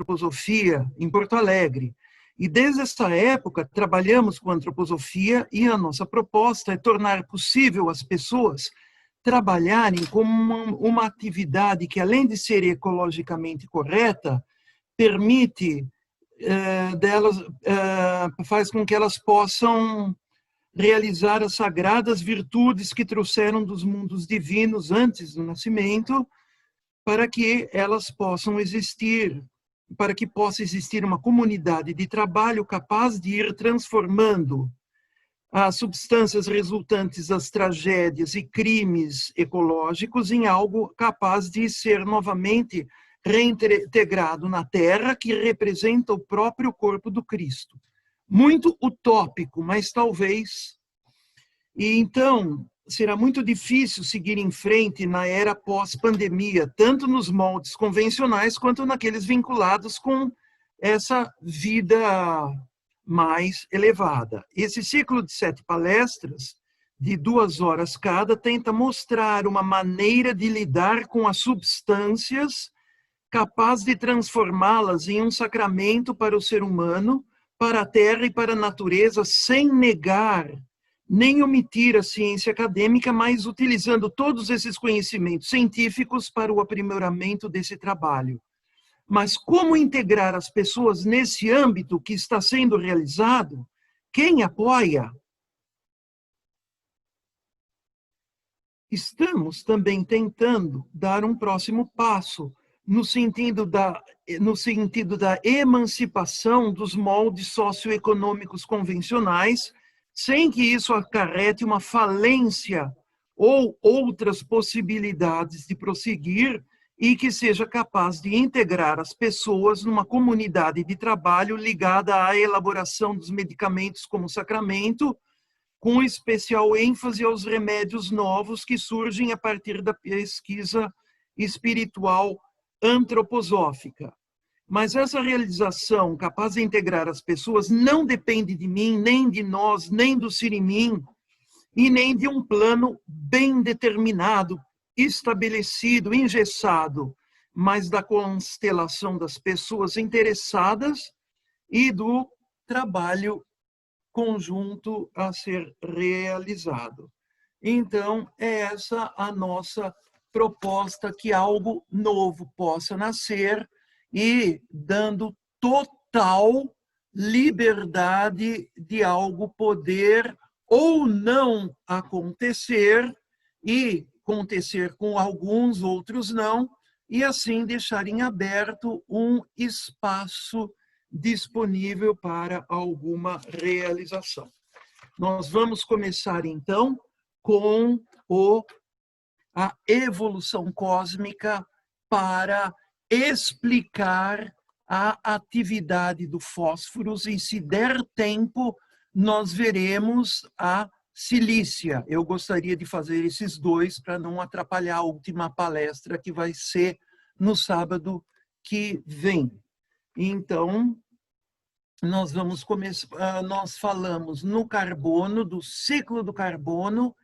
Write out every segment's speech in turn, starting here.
antroposofia em Porto Alegre. E desde essa época trabalhamos com antroposofia e a nossa proposta é tornar possível as pessoas trabalharem como uma atividade que, além de ser ecologicamente correta, permite faz com que elas possam realizar as sagradas virtudes que trouxeram dos mundos divinos antes do nascimento, para que elas possam existir, para que possa existir uma comunidade de trabalho capaz de ir transformando as substâncias resultantes das tragédias e crimes ecológicos em algo capaz de ser novamente reintegrado na Terra, que representa o próprio corpo do Cristo. Muito utópico, mas talvez. E então, será muito difícil seguir em frente na era pós-pandemia, tanto nos moldes convencionais quanto naqueles vinculados com essa vida mais elevada. Esse ciclo de 7 palestras, de 2 horas cada, tenta mostrar uma maneira de lidar com as substâncias capaz de transformá-las em um sacramento para o ser humano, para a terra e para a natureza, sem negar nem omitir a ciência acadêmica, mas utilizando todos esses conhecimentos científicos para o aprimoramento desse trabalho. Mas como integrar as pessoas nesse âmbito que está sendo realizado? Quem apoia? Estamos também tentando dar um próximo passo no sentido da emancipação dos moldes socioeconômicos convencionais, sem que isso acarrete uma falência ou outras possibilidades de prosseguir, e que seja capaz de integrar as pessoas numa comunidade de trabalho ligada à elaboração dos medicamentos como sacramento, com especial ênfase aos remédios novos que surgem a partir da pesquisa espiritual antroposófica. Mas essa realização capaz de integrar as pessoas não depende de mim, nem de nós, nem do Sirimim, e nem de um plano bem determinado, estabelecido, engessado, mas da constelação das pessoas interessadas e do trabalho conjunto a ser realizado. Então, é essa a nossa proposta, que algo novo possa nascer e dando total liberdade de algo poder ou não acontecer, e acontecer com alguns, outros não, e assim deixar em aberto um espaço disponível para alguma realização. Nós vamos começar, então, com a evolução cósmica para explicar a atividade do fósforo, e, se der tempo, nós veremos a silícia. Eu gostaria de fazer esses dois para não atrapalhar a última palestra, que vai ser no sábado que vem. Então, nós vamos começar, nós falamos no carbono, do ciclo do carbono,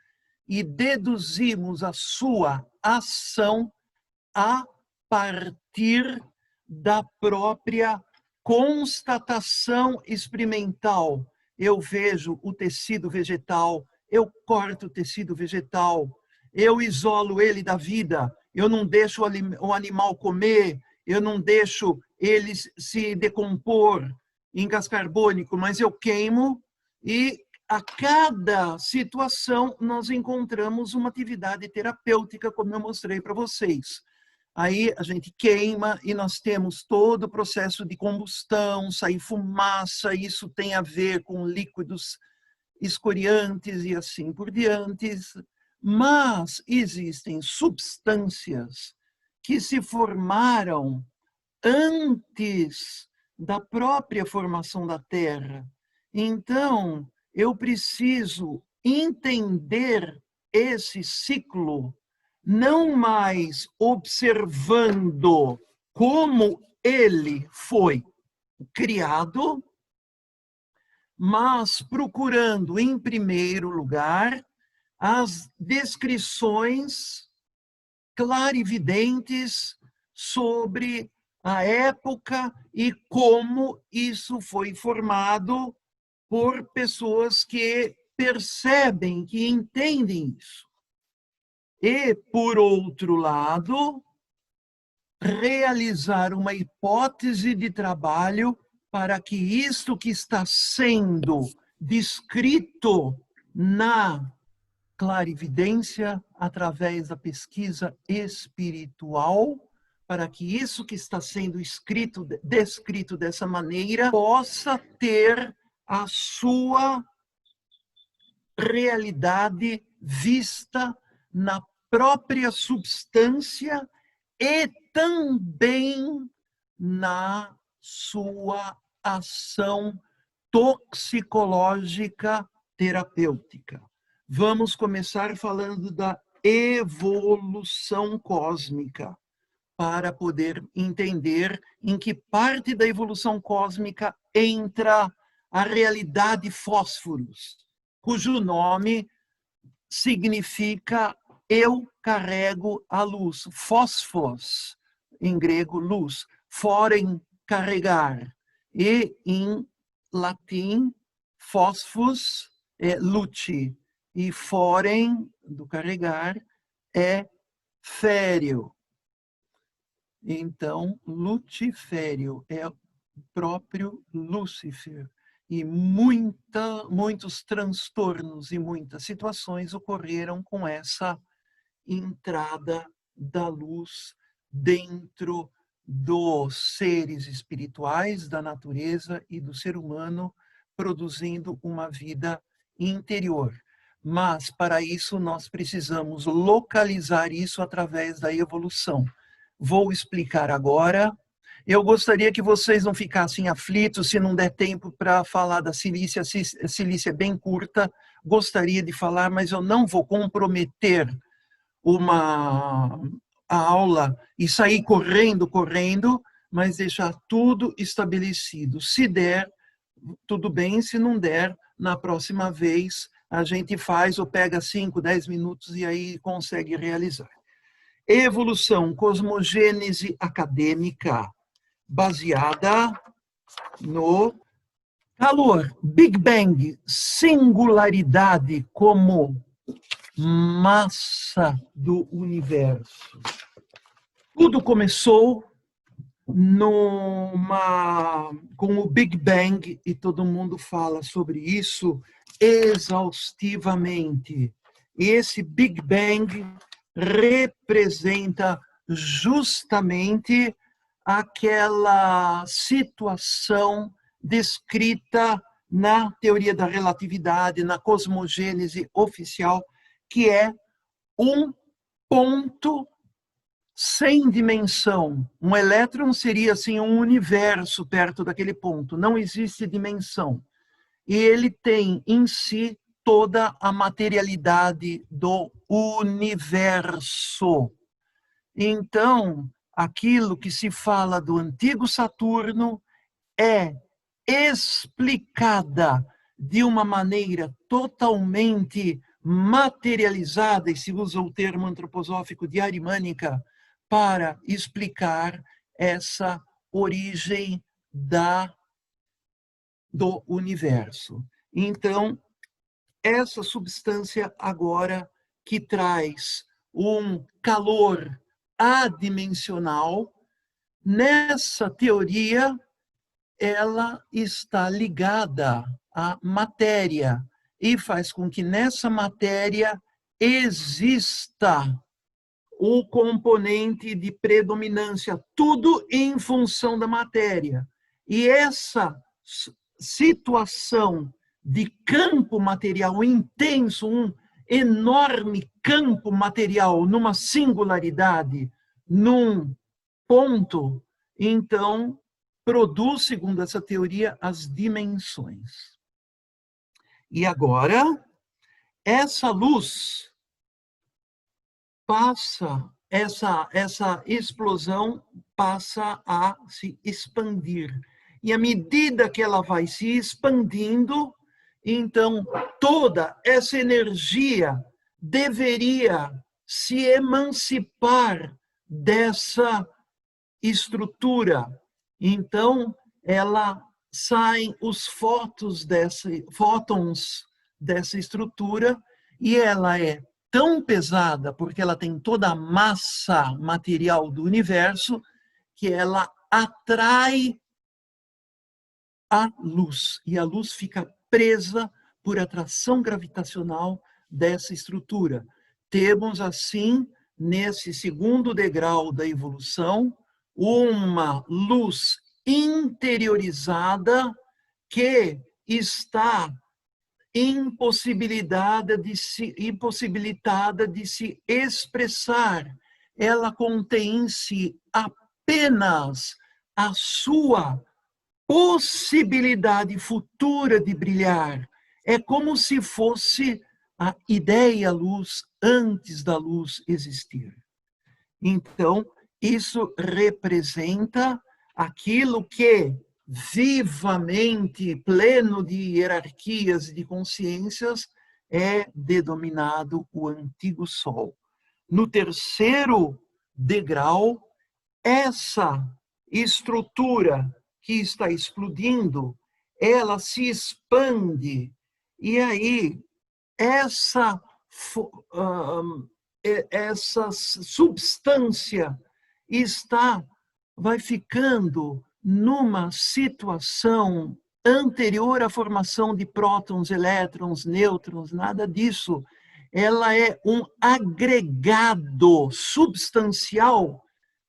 e deduzimos a sua ação a partir da própria constatação experimental. Eu vejo o tecido vegetal, eu corto o tecido vegetal, eu isolo ele da vida, eu não deixo o animal comer, eu não deixo ele se decompor em gás carbônico, mas eu queimo, e a cada situação nós encontramos uma atividade terapêutica, como eu mostrei para vocês. Aí a gente queima e nós temos todo o processo de combustão, sai fumaça, isso tem a ver com líquidos escoriantes e assim por diante. Mas existem substâncias que se formaram antes da própria formação da Terra. Então, eu preciso entender esse ciclo, não mais observando como ele foi criado, mas procurando, em primeiro lugar, as descrições clarividentes sobre a época e como isso foi formado por pessoas que percebem, que entendem isso. E, por outro lado, realizar uma hipótese de trabalho para que isto que está sendo descrito na clarividência, através da pesquisa espiritual, para que isso que está sendo descrito dessa maneira, possa ter a sua realidade vista na própria substância e também na sua ação toxicológica terapêutica. Vamos começar falando da evolução cósmica, para poder entender em que parte da evolução cósmica entra a realidade fósforos, cujo nome significa eu carrego a luz. Fósfos, em grego, luz. Forem, carregar. E em latim, fósfos é lute. E forem, do carregar, é fério. Então, Lutifério é o próprio Lúcifer. E muitos transtornos e muitas situações ocorreram com essa entrada da luz dentro dos seres espirituais, da natureza e do ser humano, produzindo uma vida interior. Mas, para isso, nós precisamos localizar isso através da evolução. Vou explicar agora. Eu gostaria que vocês não ficassem aflitos se não der tempo para falar da Cilícia. A Cilícia é bem curta, gostaria de falar, mas eu não vou comprometer a aula e sair correndo, mas deixar tudo estabelecido. Se der, tudo bem, se não der, na próxima vez a gente faz ou pega 5, 10 minutos e aí consegue realizar. Evolução, cosmogênese acadêmica, baseada no calor, Big Bang, singularidade como massa do universo. Tudo começou com o Big Bang, e todo mundo fala sobre isso exaustivamente. Esse Big Bang representa justamente aquela situação descrita na teoria da relatividade, na cosmogênese oficial, que é um ponto sem dimensão. Um elétron seria assim um universo perto daquele ponto, não existe dimensão. E ele tem em si toda a materialidade do universo. Então, aquilo que se fala do antigo Saturno é explicada de uma maneira totalmente materializada, e se usa o termo antroposófico de arimânica para explicar essa origem do universo. Então, essa substância agora que traz um calor adimensional, nessa teoria, ela está ligada à matéria e faz com que nessa matéria exista o componente de predominância, tudo em função da matéria. E essa situação de campo material intenso, um enorme campo material numa singularidade, num ponto, então produz, segundo essa teoria, as dimensões. E agora, essa luz passa, essa explosão passa a se expandir. E à medida que ela vai se expandindo, então toda essa energia deveria se emancipar dessa estrutura. Então, saem os fótons dessa estrutura e ela é tão pesada, porque ela tem toda a massa material do universo, que ela atrai a luz. E a luz fica presa por atração gravitacional dessa estrutura. Temos, assim, nesse segundo degrau da evolução, uma luz interiorizada que está impossibilitada de se expressar. Ela contém em si apenas a sua possibilidade futura de brilhar. É como se fosse a ideia luz antes da luz existir. Então, isso representa aquilo que vivamente, pleno de hierarquias e de consciências, é denominado o antigo Sol. No terceiro degrau, essa estrutura que está explodindo, ela se expande, e aí essa substância vai ficando numa situação anterior à formação de prótons, elétrons, nêutrons, nada disso. Ela é um agregado substancial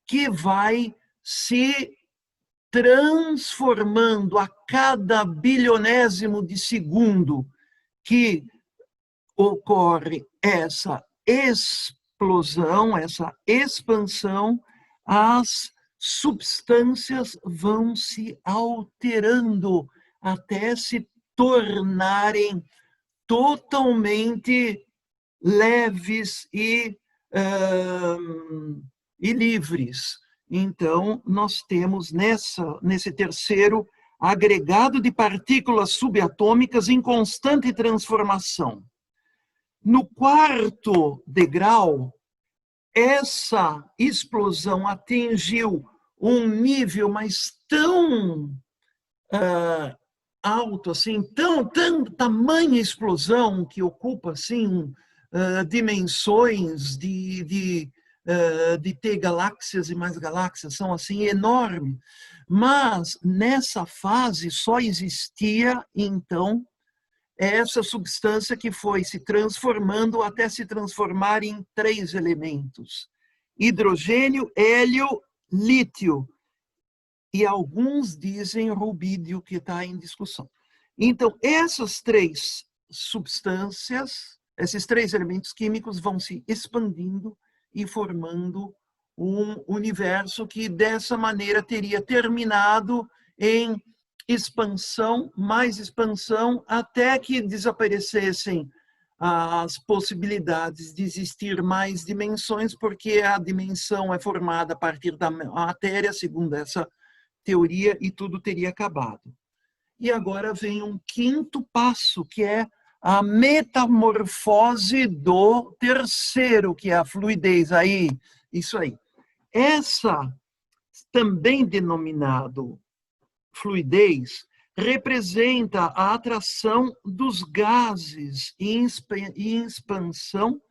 que vai se transformando a cada bilionésimo de segundo que ocorre essa explosão, essa expansão, as substâncias vão se alterando até se tornarem totalmente leves e livres. Então, nós temos nesse terceiro agregado de partículas subatômicas em constante transformação. No quarto degrau, essa explosão atingiu um nível mas tão alto, assim, tamanha explosão que ocupa assim, dimensões de ter galáxias e mais galáxias, são assim enormes. Mas nessa fase só existia, então, essa substância que foi se transformando até se transformar em 3 elementos: hidrogênio, hélio, lítio. E alguns dizem rubídio, que está em discussão. Então, essas 3 substâncias, esses 3 elementos químicos vão se expandindo e formando um universo que, dessa maneira, teria terminado em expansão, mais expansão, até que desaparecessem as possibilidades de existir mais dimensões, porque a dimensão é formada a partir da matéria, segundo essa teoria, e tudo teria acabado. E agora vem um quinto passo, que é a metamorfose do terceiro, que é a fluidez. Aí, isso aí. Essa, também denominado fluidez, representa a atração dos gases em expansão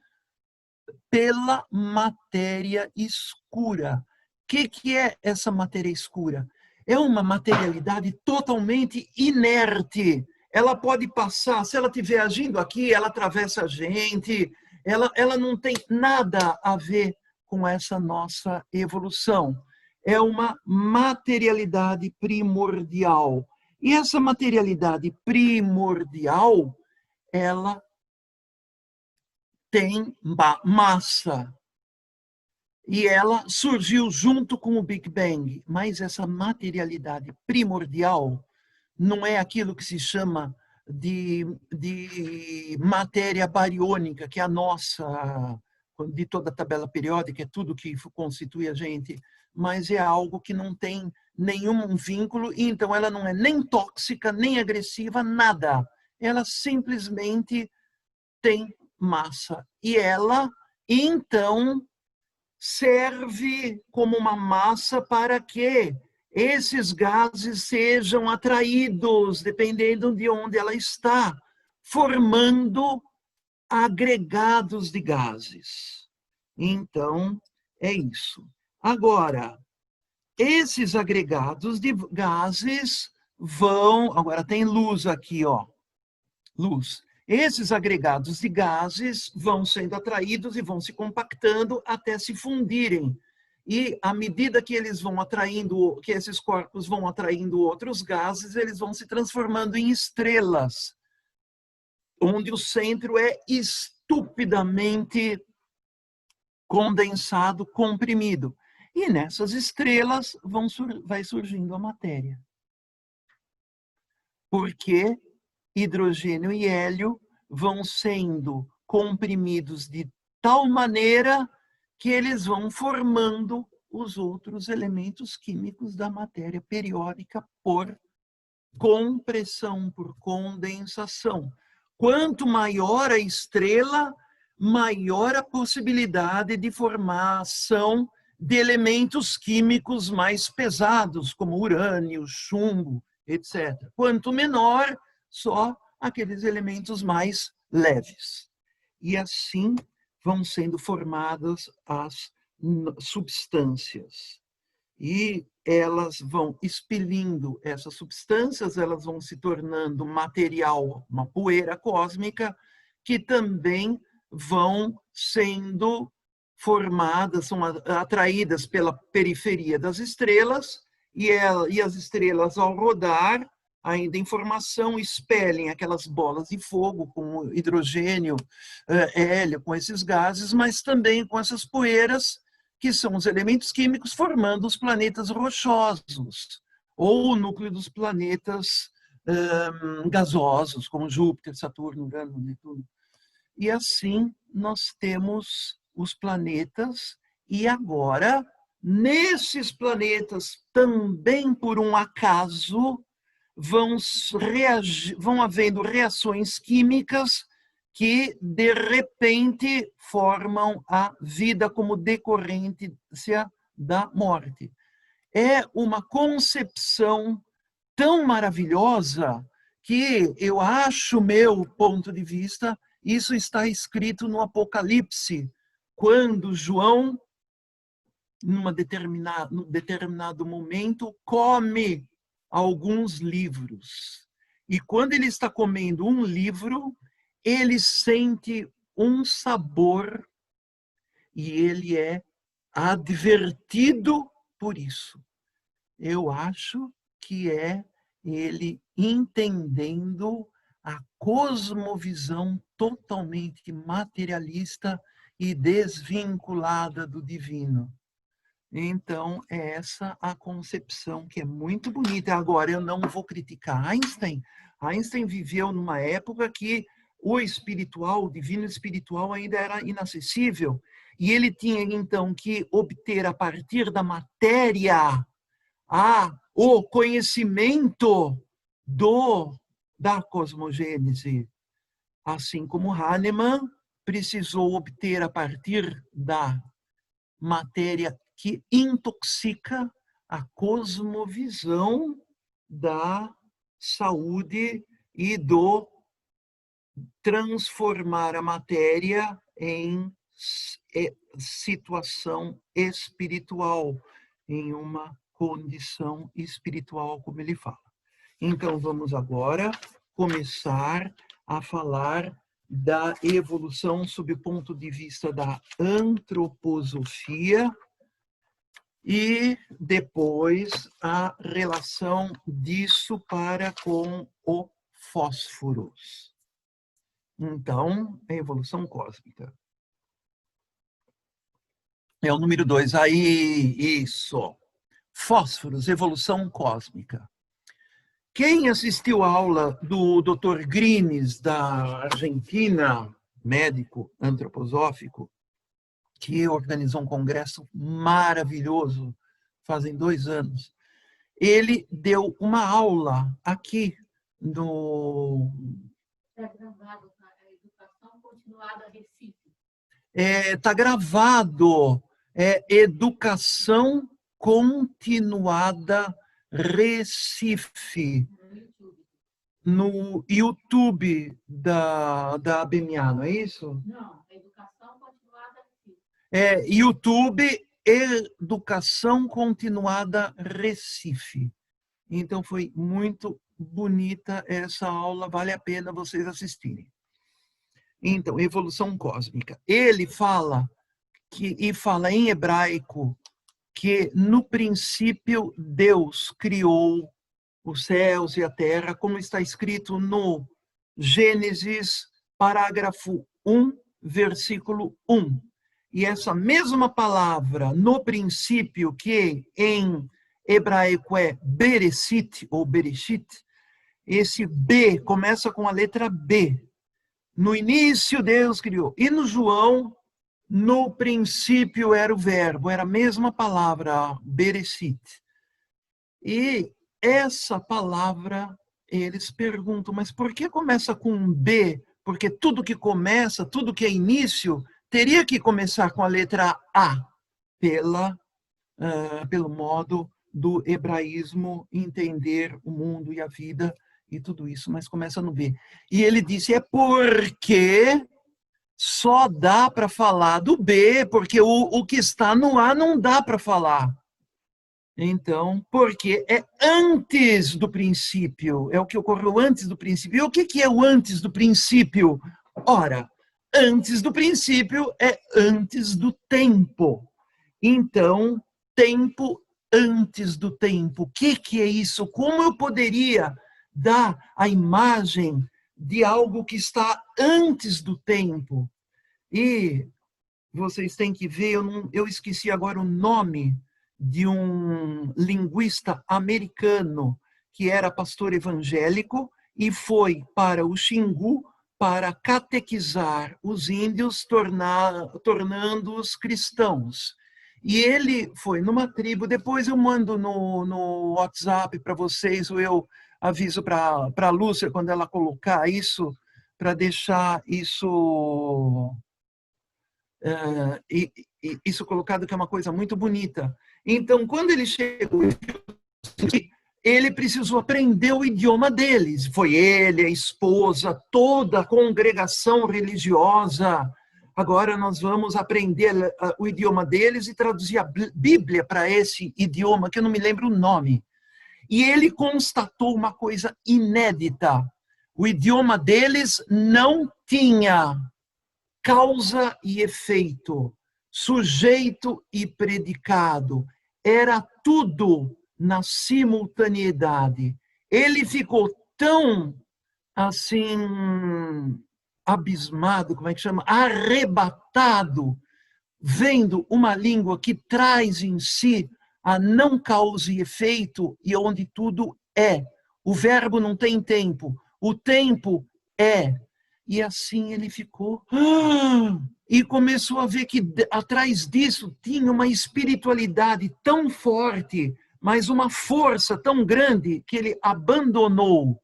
pela matéria escura. O que é essa matéria escura? É uma materialidade totalmente inerte. Ela pode passar, se ela estiver agindo aqui, ela atravessa a gente, ela não tem nada a ver com essa nossa evolução. É uma materialidade primordial. E essa materialidade primordial, ela tem massa. E ela surgiu junto com o Big Bang. Mas essa materialidade primordial não é aquilo que se chama de matéria bariônica, que é a nossa, de toda a tabela periódica, é tudo que constitui a gente, mas é algo que não tem nenhum vínculo, e então ela não é nem tóxica, nem agressiva, nada. Ela simplesmente tem massa. E ela, então, serve como uma massa para que esses gases sejam atraídos, dependendo de onde ela está, formando agregados de gases. Então, é isso. Agora, esses agregados de gases vão... Agora tem luz aqui, ó. Luz. Esses agregados de gases vão sendo atraídos e vão se compactando até se fundirem. E à medida que eles vão atraindo, que esses corpos vão atraindo outros gases, eles vão se transformando em estrelas, onde o centro é estupidamente condensado, comprimido. E nessas estrelas vai surgindo a matéria. Porque hidrogênio e hélio vão sendo comprimidos de tal maneira que eles vão formando os outros elementos químicos da matéria periódica por compressão, por condensação. Quanto maior a estrela, maior a possibilidade de formação de elementos químicos mais pesados, como urânio, chumbo, etc. Quanto menor, só aqueles elementos mais leves. E assim vão sendo formadas as substâncias. E elas vão expelindo essas substâncias, elas vão se tornando material, uma poeira cósmica, que também vão sendo formadas, são atraídas pela periferia das estrelas, e as estrelas, ao rodar, ainda em formação, expelem aquelas bolas de fogo com hidrogênio, hélio, com esses gases, mas também com essas poeiras, que são os elementos químicos formando os planetas rochosos, ou o núcleo dos planetas gasosos, como Júpiter, Saturno, Urano, Netuno. E assim nós temos os planetas, e agora, nesses planetas, também por um acaso, vão havendo reações químicas que, de repente, formam a vida como decorrência da morte. É uma concepção tão maravilhosa que eu acho, meu ponto de vista, isso está escrito no Apocalipse, quando João, num determinado momento, come alguns livros. E quando ele está comendo um livro, ele sente um sabor e ele é advertido por isso. Eu acho que é ele entendendo a cosmovisão totalmente materialista e desvinculada do divino. Então, é essa a concepção que é muito bonita. Agora, eu não vou criticar Einstein. Einstein viveu numa época que o espiritual, o divino espiritual ainda era inacessível. E ele tinha, então, que obter a partir da matéria o conhecimento da cosmogênese. Assim como Hahnemann precisou obter a partir da matéria que intoxica a cosmovisão da saúde e do transformar a matéria em situação espiritual, em uma condição espiritual, como ele fala. Então, vamos agora começar a falar da evolução sob o ponto de vista da antroposofia e depois a relação disso para com o fósforos. Então, a evolução cósmica. É o número 2. Aí, isso. Fósforos, evolução cósmica. Quem assistiu a aula do Dr. Grines, da Argentina, médico antroposófico, que organizou um congresso maravilhoso, fazem 2 anos, ele deu uma aula aqui no... Está gravado, a Educação Continuada Recife. Está gravado. É Educação Continuada Recife, no YouTube da ABMA, não é isso? Não, educação continuada. É YouTube Educação Continuada Recife. Então foi muito bonita essa aula, vale a pena vocês assistirem. Então, evolução cósmica. Ele fala fala em hebraico que no princípio Deus criou os céus e a terra, como está escrito no Gênesis, parágrafo 1, versículo 1. E essa mesma palavra, no princípio, que em hebraico é Bereshit, ou Bereshit, esse B começa com a letra B. No início, Deus criou. E no João, no princípio era o verbo, era a mesma palavra, Bereshit. E essa palavra, eles perguntam, mas por que começa com um B? Porque tudo que começa, tudo que é início, teria que começar com a letra A, pelo modo do hebraísmo entender o mundo e a vida e tudo isso, mas começa no B. E ele disse, é porque só dá para falar do B, porque o que está no A não dá para falar. Então, porque é antes do princípio, é o que ocorreu antes do princípio. E o que é o antes do princípio? Ora, antes do princípio é antes do tempo. Então, tempo antes do tempo. O que é isso? Como eu poderia dar a imagem de algo que está antes do tempo? E vocês têm que ver, eu esqueci agora o nome de um linguista americano que era pastor evangélico e foi para o Xingu para catequizar os índios, tornando-os cristãos. E ele foi numa tribo, depois eu mando no WhatsApp para vocês, ou eu aviso para a Lúcia quando ela colocar isso, para deixar isso isso colocado, que é uma coisa muito bonita. Então, quando ele chegou, ele precisou aprender o idioma deles. Foi ele, a esposa, toda a congregação religiosa. Agora nós vamos aprender o idioma deles e traduzir a Bíblia para esse idioma, que eu não me lembro o nome. E ele constatou uma coisa inédita. O idioma deles não tinha causa e efeito, sujeito e predicado. Era tudo na simultaneidade. Ele ficou tão, assim, abismado, como é que chama? Arrebatado, vendo uma língua que traz em si a não causa e efeito e onde tudo é. O verbo não tem tempo, o tempo é. E assim ele ficou. E começou a ver que atrás disso tinha uma espiritualidade tão forte, mas uma força tão grande, que ele abandonou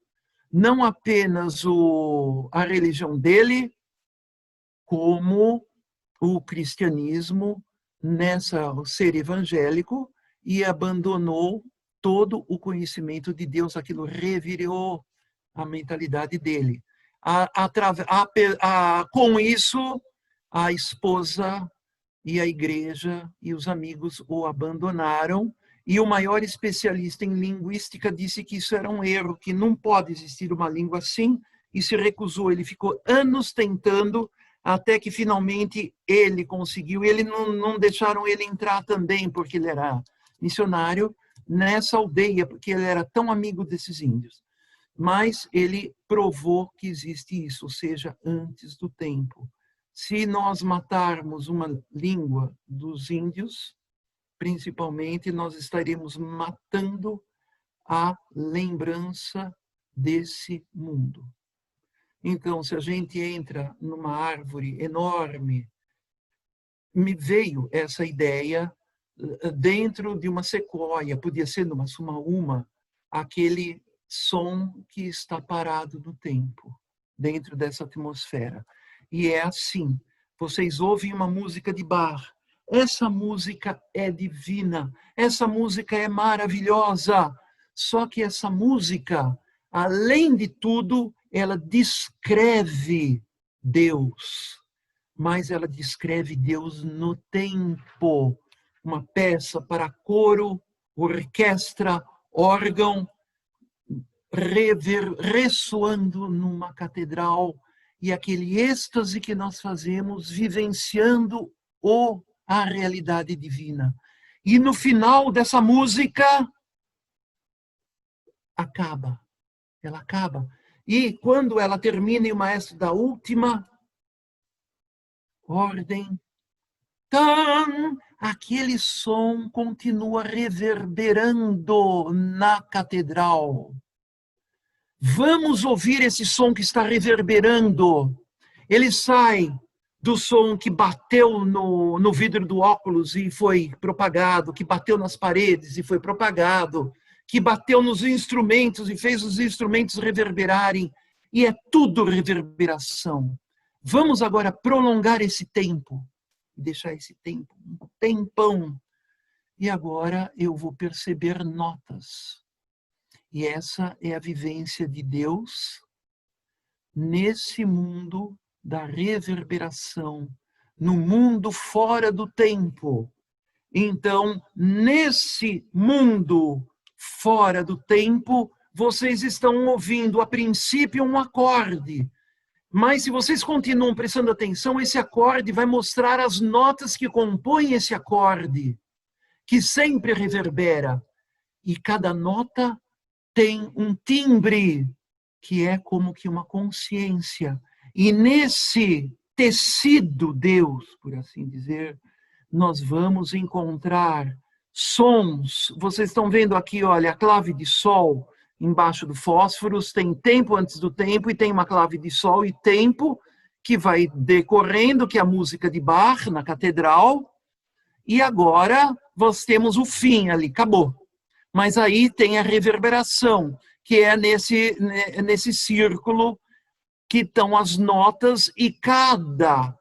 não apenas a religião dele, como o cristianismo nessa ser evangélico, e abandonou todo o conhecimento de Deus. Aquilo revirou a mentalidade dele. Com isso, a esposa e a igreja e os amigos o abandonaram, e o maior especialista em linguística disse que isso era um erro, que não pode existir uma língua assim, e se recusou. Ele ficou anos tentando, até que finalmente ele conseguiu. Ele não deixaram ele entrar também, porque ele era missionário, nessa aldeia, porque ele era tão amigo desses índios. Mas ele provou que existe isso, ou seja, antes do tempo. Se nós matarmos uma língua dos índios, principalmente, nós estaremos matando a lembrança desse mundo. Então, se a gente entra numa árvore enorme, me veio essa ideia dentro de uma sequoia, podia ser numa sumaúma, aquele som que está parado no tempo, dentro dessa atmosfera. E é assim, vocês ouvem uma música de Bach, Essa música é divina, essa música é maravilhosa. Só que essa música, além de tudo, ela descreve Deus, mas ela descreve Deus no tempo. Uma peça para coro, orquestra, órgão, ressoando numa catedral, e aquele êxtase que nós fazemos vivenciando a realidade divina. E no final dessa música, ela acaba. E quando ela termina, e o maestro da última ordem, tan, aquele som continua reverberando na catedral. Vamos ouvir esse som que está reverberando. Ele sai do som que bateu no vidro do óculos e foi propagado, que bateu nas paredes e foi propagado, que bateu nos instrumentos e fez os instrumentos reverberarem. E é tudo reverberação. Vamos agora prolongar esse tempo, deixar esse tempo, um tempão. E agora eu vou perceber notas. E essa é a vivência de Deus nesse mundo da reverberação, no mundo fora do tempo. Então, nesse mundo fora do tempo, vocês estão ouvindo a princípio um acorde. Mas se vocês continuam prestando atenção, esse acorde vai mostrar as notas que compõem esse acorde, que sempre reverbera. E cada nota tem um timbre, que é como que uma consciência. E nesse tecido Deus, por assim dizer, nós vamos encontrar sons. Vocês estão vendo aqui, olha, a clave de sol embaixo do fósforos, tem tempo antes do tempo e tem uma clave de sol e tempo que vai decorrendo, que é a música de Bach na catedral. E agora nós temos o fim ali, acabou. Mas aí tem a reverberação, que é nesse círculo que estão as notas, e cada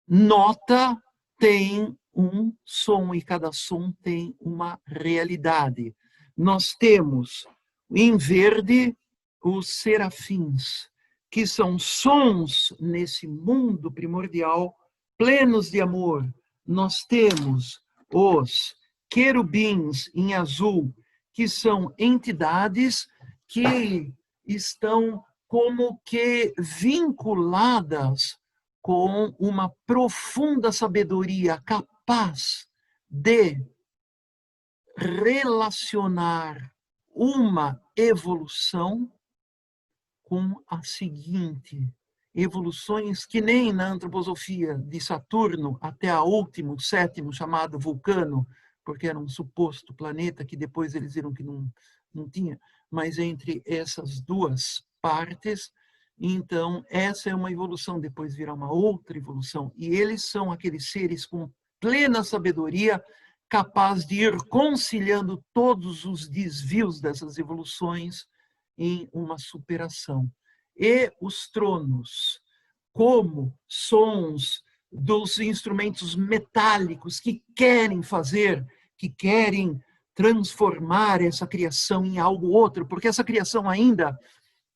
nota tem um som, e cada som tem uma realidade. Nós temos, em verde, os serafins, que são sons nesse mundo primordial, plenos de amor. Nós temos os querubins em azul, que são entidades que estão como que vinculadas com uma profunda sabedoria, capaz de relacionar uma evolução com a seguinte. Evoluções que nem na antroposofia de Saturno até a último, sétimo, chamado Vulcano, porque era um suposto planeta que depois eles viram que não tinha, mas entre essas duas partes, então essa é uma evolução, depois virá uma outra evolução, e eles são aqueles seres com plena sabedoria, capaz de ir conciliando todos os desvios dessas evoluções em uma superação. E os tronos, como sons dos instrumentos metálicos que querem fazer, que querem transformar essa criação em algo outro, porque essa criação ainda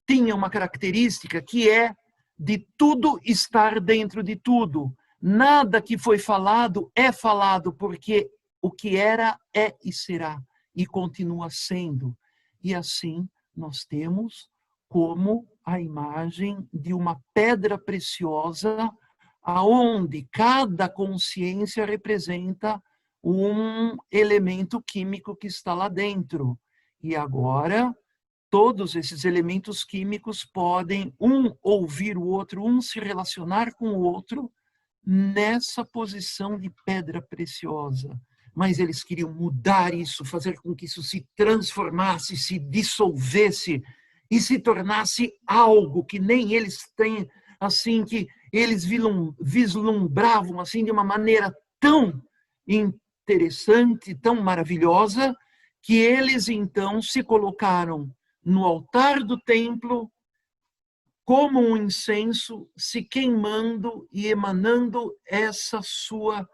tinha uma característica que é de tudo estar dentro de tudo. Nada que foi falado é falado, porque o que era é e será, e continua sendo. E assim nós temos como a imagem de uma pedra preciosa, aonde cada consciência representa um elemento químico que está lá dentro. E agora, todos esses elementos químicos podem um ouvir o outro, um se relacionar com o outro, nessa posição de pedra preciosa. Mas eles queriam mudar isso, fazer com que isso se transformasse, se dissolvesse e se tornasse algo que nem eles têm, assim, que eles vislumbravam assim de uma maneira tão interessante, tão maravilhosa, que eles então se colocaram no altar do templo como um incenso, se queimando e emanando essa sua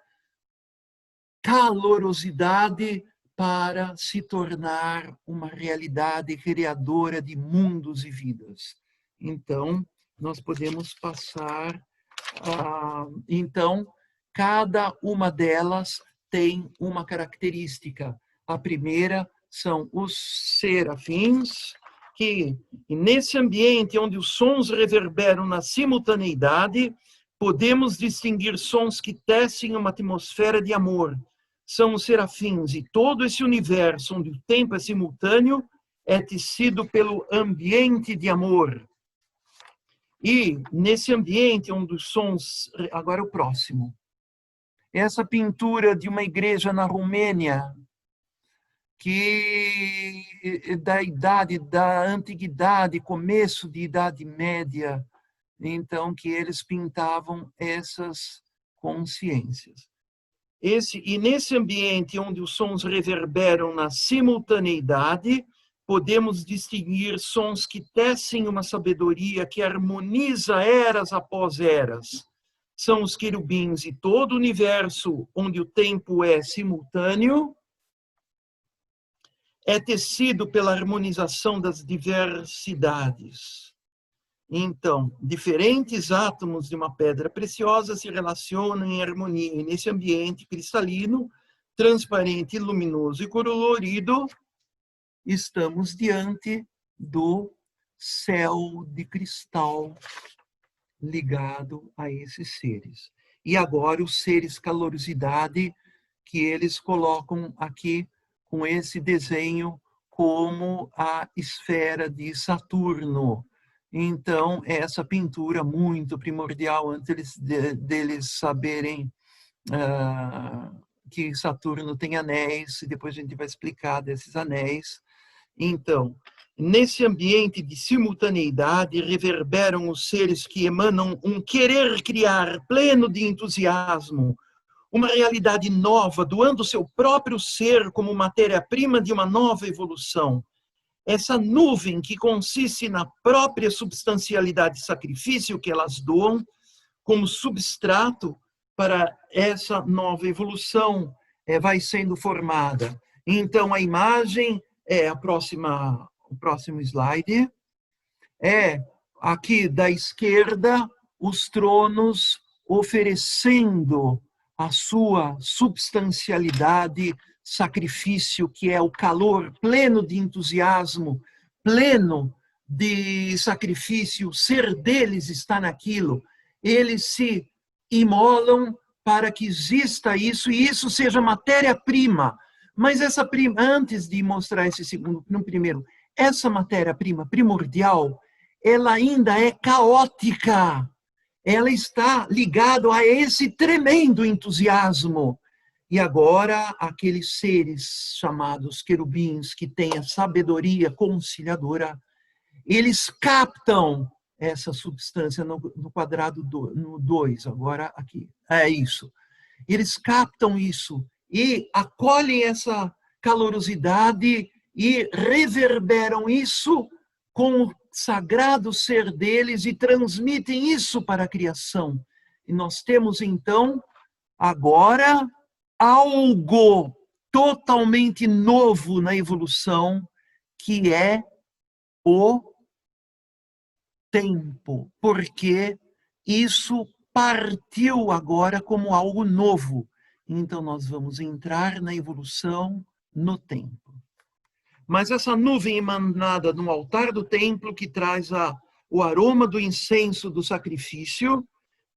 calorosidade para se tornar uma realidade criadora de mundos e vidas. Então, nós podemos passar então, cada uma delas tem uma característica. A primeira são os serafins, que nesse ambiente onde os sons reverberam na simultaneidade, podemos distinguir sons que tecem uma atmosfera de amor. São os serafins, e todo esse universo onde o tempo é simultâneo é tecido pelo ambiente de amor. E nesse ambiente onde os sons... Agora o próximo. Essa pintura de uma igreja na Romênia, que da antiguidade, começo de Idade Média, então que eles pintavam essas consciências. E nesse ambiente onde os sons reverberam na simultaneidade, podemos distinguir sons que tecem uma sabedoria que harmoniza eras após eras. São os querubins, e todo o universo onde o tempo é simultâneo é tecido pela harmonização das diversidades. Então, diferentes átomos de uma pedra preciosa se relacionam em harmonia. E nesse ambiente cristalino, transparente, luminoso e colorido, estamos diante do céu de cristal ligado a esses seres. E agora os seres calorosidade que eles colocam aqui com esse desenho como a esfera de Saturno. Então, essa pintura muito primordial, antes deles saberem que Saturno tem anéis, e depois a gente vai explicar desses anéis. Então, nesse ambiente de simultaneidade, reverberam os seres que emanam um querer criar pleno de entusiasmo, uma realidade nova, doando seu próprio ser como matéria-prima de uma nova evolução. Essa nuvem que consiste na própria substancialidade de sacrifício que elas doam como substrato para essa nova evolução vai sendo formada. Então, a imagem é o próximo slide. É aqui da esquerda os tronos oferecendo a sua substancialidade, sacrifício, que é o calor pleno de entusiasmo, pleno de sacrifício, o ser deles está naquilo. Eles se imolam para que exista isso, e isso seja matéria-prima. Mas essa prima, antes de mostrar esse segundo, no primeiro, essa matéria-prima primordial, ela ainda é caótica. Ela está ligada a esse tremendo entusiasmo. E agora, aqueles seres chamados querubins, que têm a sabedoria conciliadora, eles captam essa substância no quadrado no 2, agora aqui. É isso. Eles captam isso e acolhem essa calorosidade e reverberam isso com o sagrado ser deles e transmitem isso para a criação. E nós temos, então, agora algo totalmente novo na evolução, que é o tempo, porque isso partiu agora como algo novo. Então, nós vamos entrar na evolução no tempo. Mas essa nuvem emanada no altar do templo, que traz o aroma do incenso do sacrifício,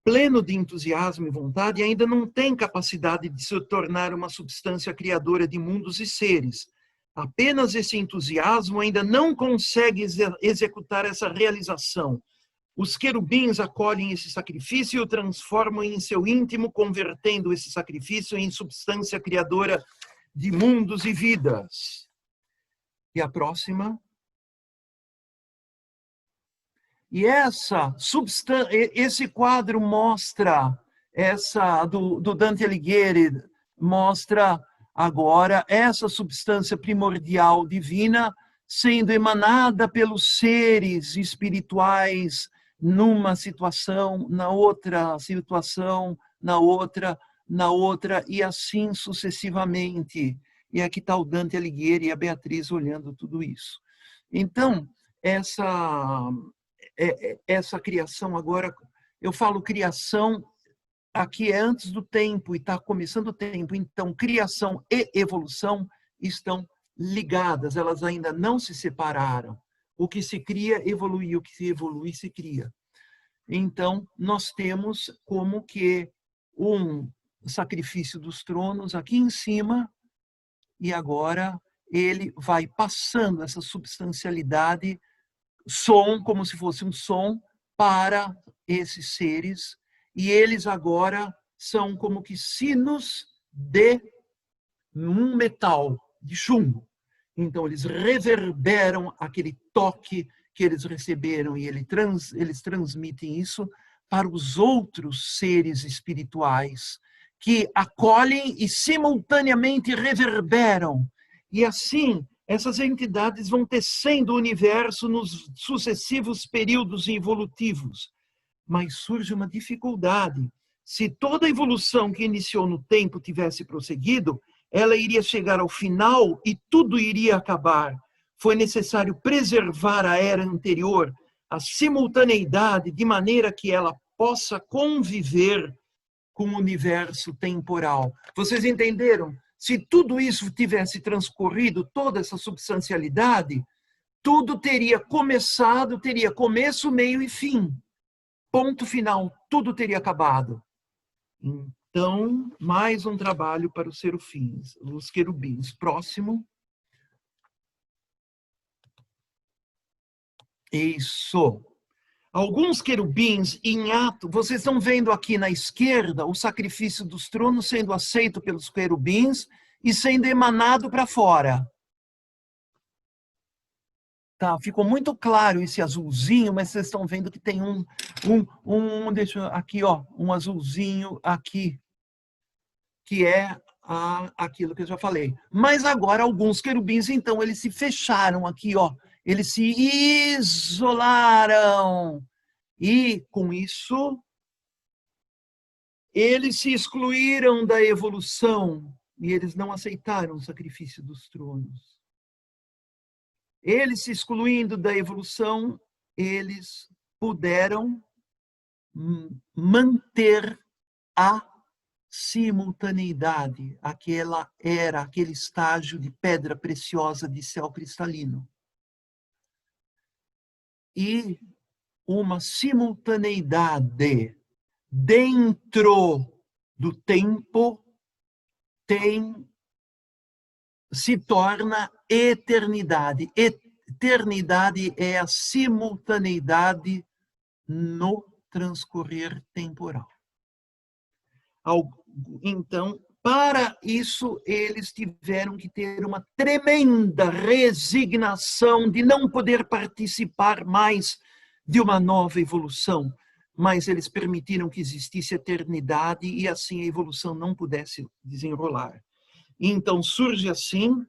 pleno de entusiasmo e vontade, ainda não tem capacidade de se tornar uma substância criadora de mundos e seres. Apenas esse entusiasmo ainda não consegue executar essa realização. Os querubins acolhem esse sacrifício e o transformam em seu íntimo, convertendo esse sacrifício em substância criadora de mundos e vidas. E a próxima. E esse quadro mostra, do Dante Alighieri, mostra agora essa substância primordial divina sendo emanada pelos seres espirituais numa situação, na outra situação, na outra, na outra, e assim sucessivamente. E aqui está o Dante Alighieri e a Beatriz olhando tudo isso. Então, essa criação agora, eu falo criação, aqui é antes do tempo e está começando o tempo, então criação e evolução estão ligadas, elas ainda não se separaram. O que se cria evolui, o que se evolui se cria. Então, nós temos como que um sacrifício dos tronos aqui em cima, e agora ele vai passando essa substancialidade, som, como se fosse um som, para esses seres, e eles agora são como que sinos de um metal, de chumbo. Então, eles reverberam aquele toque que eles receberam e eles transmitem isso para os outros seres espirituais, que acolhem e simultaneamente reverberam. E assim, essas entidades vão tecendo o universo nos sucessivos períodos evolutivos. Mas surge uma dificuldade. Se toda a evolução que iniciou no tempo tivesse prosseguido, ela iria chegar ao final e tudo iria acabar. Foi necessário preservar a era anterior, a simultaneidade, de maneira que ela possa conviver com o universo temporal. Vocês entenderam? Se tudo isso tivesse transcorrido, toda essa substancialidade, tudo teria começado, teria começo, meio e fim. Ponto final, tudo teria acabado. Então, mais um trabalho para os querubins. Próximo. Isso. Alguns querubins em ato, vocês estão vendo aqui na esquerda o sacrifício dos tronos sendo aceito pelos querubins e sendo emanado para fora. Tá, ficou muito claro esse azulzinho, mas vocês estão vendo que tem deixa eu, aqui, ó, um azulzinho aqui, que é aquilo que eu já falei. Mas agora alguns querubins, então, eles se fecharam aqui, ó, eles se isolaram. E, com isso, eles se excluíram da evolução e eles não aceitaram o sacrifício dos tronos. Eles se excluindo da evolução, eles puderam manter a simultaneidade, aquele estágio de pedra preciosa de céu cristalino. E uma simultaneidade dentro do tempo se torna eternidade. Eternidade é a simultaneidade no transcorrer temporal. Então, para isso, eles tiveram que ter uma tremenda resignação de não poder participar mais de uma nova evolução, mas eles permitiram que existisse eternidade e assim a evolução não pudesse desenrolar. Então surge assim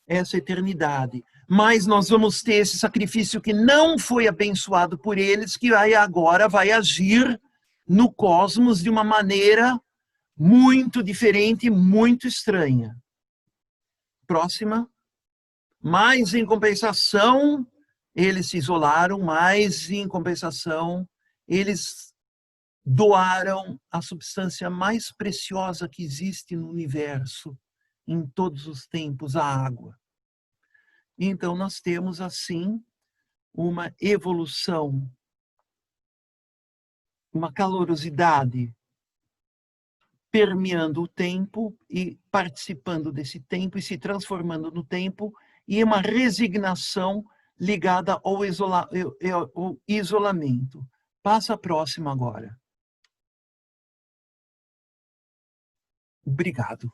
essa eternidade. Mas nós vamos ter esse sacrifício que não foi abençoado por eles, que agora vai agir no cosmos de uma maneira muito diferente, muito estranha. Próxima. Mas, em compensação, eles se isolaram, mas, em compensação, eles doaram a substância mais preciosa que existe no universo, em todos os tempos, a água. Então, nós temos, assim, uma evolução, uma calorosidade permeando o tempo e participando desse tempo e se transformando no tempo, e uma resignação ligada ao isolamento. Passa a próxima agora. Obrigado.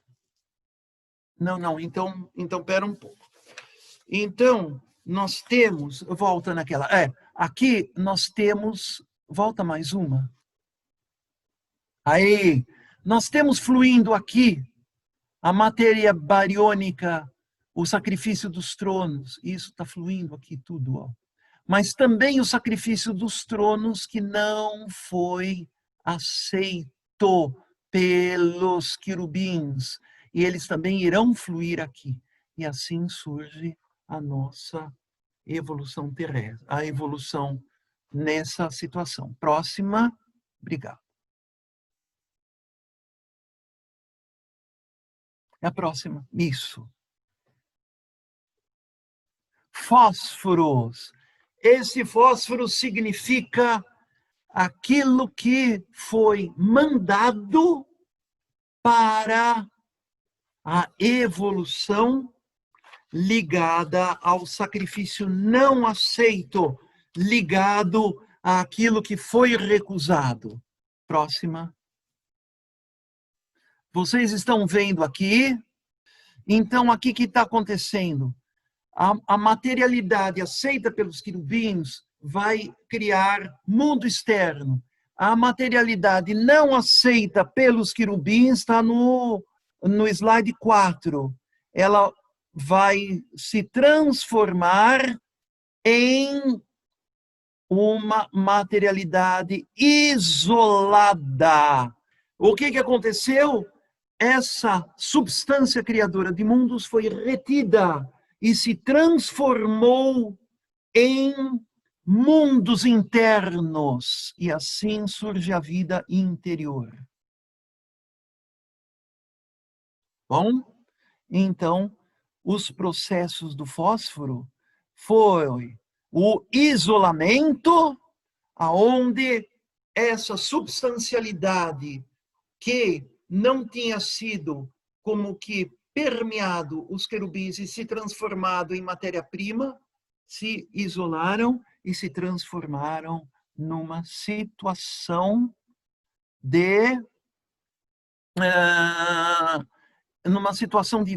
Não, então pera um pouco. Então, nós temos, volta naquela, aqui nós temos, volta mais uma. Aí, nós temos fluindo aqui a matéria bariônica, o sacrifício dos tronos, isso está fluindo aqui tudo, ó. Mas também o sacrifício dos tronos que não foi aceito pelos querubins. E eles também irão fluir aqui. E assim surge a nossa evolução terrestre, a evolução nessa situação. Próxima. Obrigado. É a próxima. Isso. Fósforos. Esse fósforo significa aquilo que foi mandado para a evolução ligada ao sacrifício não aceito, ligado àquilo que foi recusado. Próxima. Vocês estão vendo aqui? Então, aqui o que está acontecendo? A materialidade aceita pelos querubins vai criar mundo externo. A materialidade não aceita pelos querubins está no slide 4. Ela vai se transformar em uma materialidade isolada. O que aconteceu? Essa substância criadora de mundos foi retida e se transformou em mundos internos. E assim surge a vida interior. Bom, então, os processos do fósforo foi o isolamento, aonde essa substancialidade que não tinha sido como que permeado os querubins e se transformado em matéria-prima, se isolaram e se transformaram numa situação de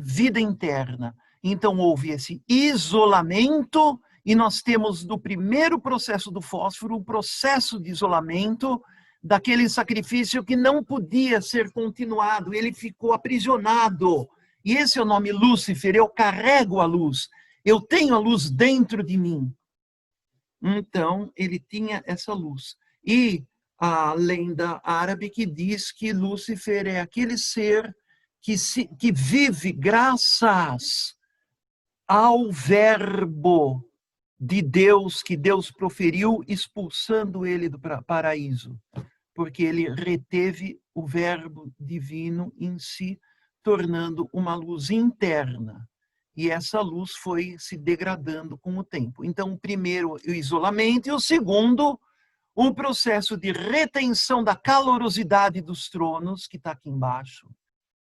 vida interna. Então, houve esse isolamento, e nós temos no primeiro processo do fósforo, o processo de isolamento daquele sacrifício que não podia ser continuado, ele ficou aprisionado. E esse é o nome Lúcifer, eu carrego a luz, eu tenho a luz dentro de mim. Então, ele tinha essa luz. E a lenda árabe que diz que Lúcifer é aquele ser que vive graças ao verbo de Deus, que Deus proferiu, expulsando ele do paraíso. Porque ele reteve o verbo divino em si, tornando uma luz interna. E essa luz foi se degradando com o tempo. Então, o primeiro, o isolamento, e o segundo, um processo de retenção da calorosidade dos tronos, que está aqui embaixo,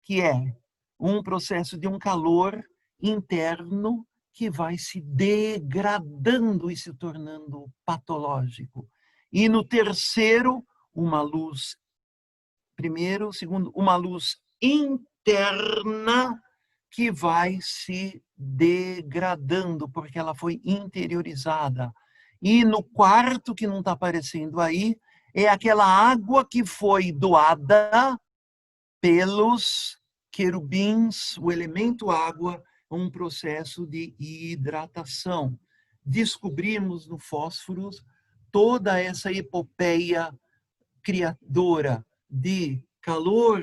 que é um processo de um calor interno que vai se degradando e se tornando patológico. E no terceiro, uma luz, primeiro, segundo, uma luz interna que vai se degradando, porque ela foi interiorizada. E no quarto, que não está aparecendo aí, é aquela água que foi doada pelos querubins, o elemento água, um processo de hidratação. Descobrimos no fósforo toda essa epopeia criadora de calor,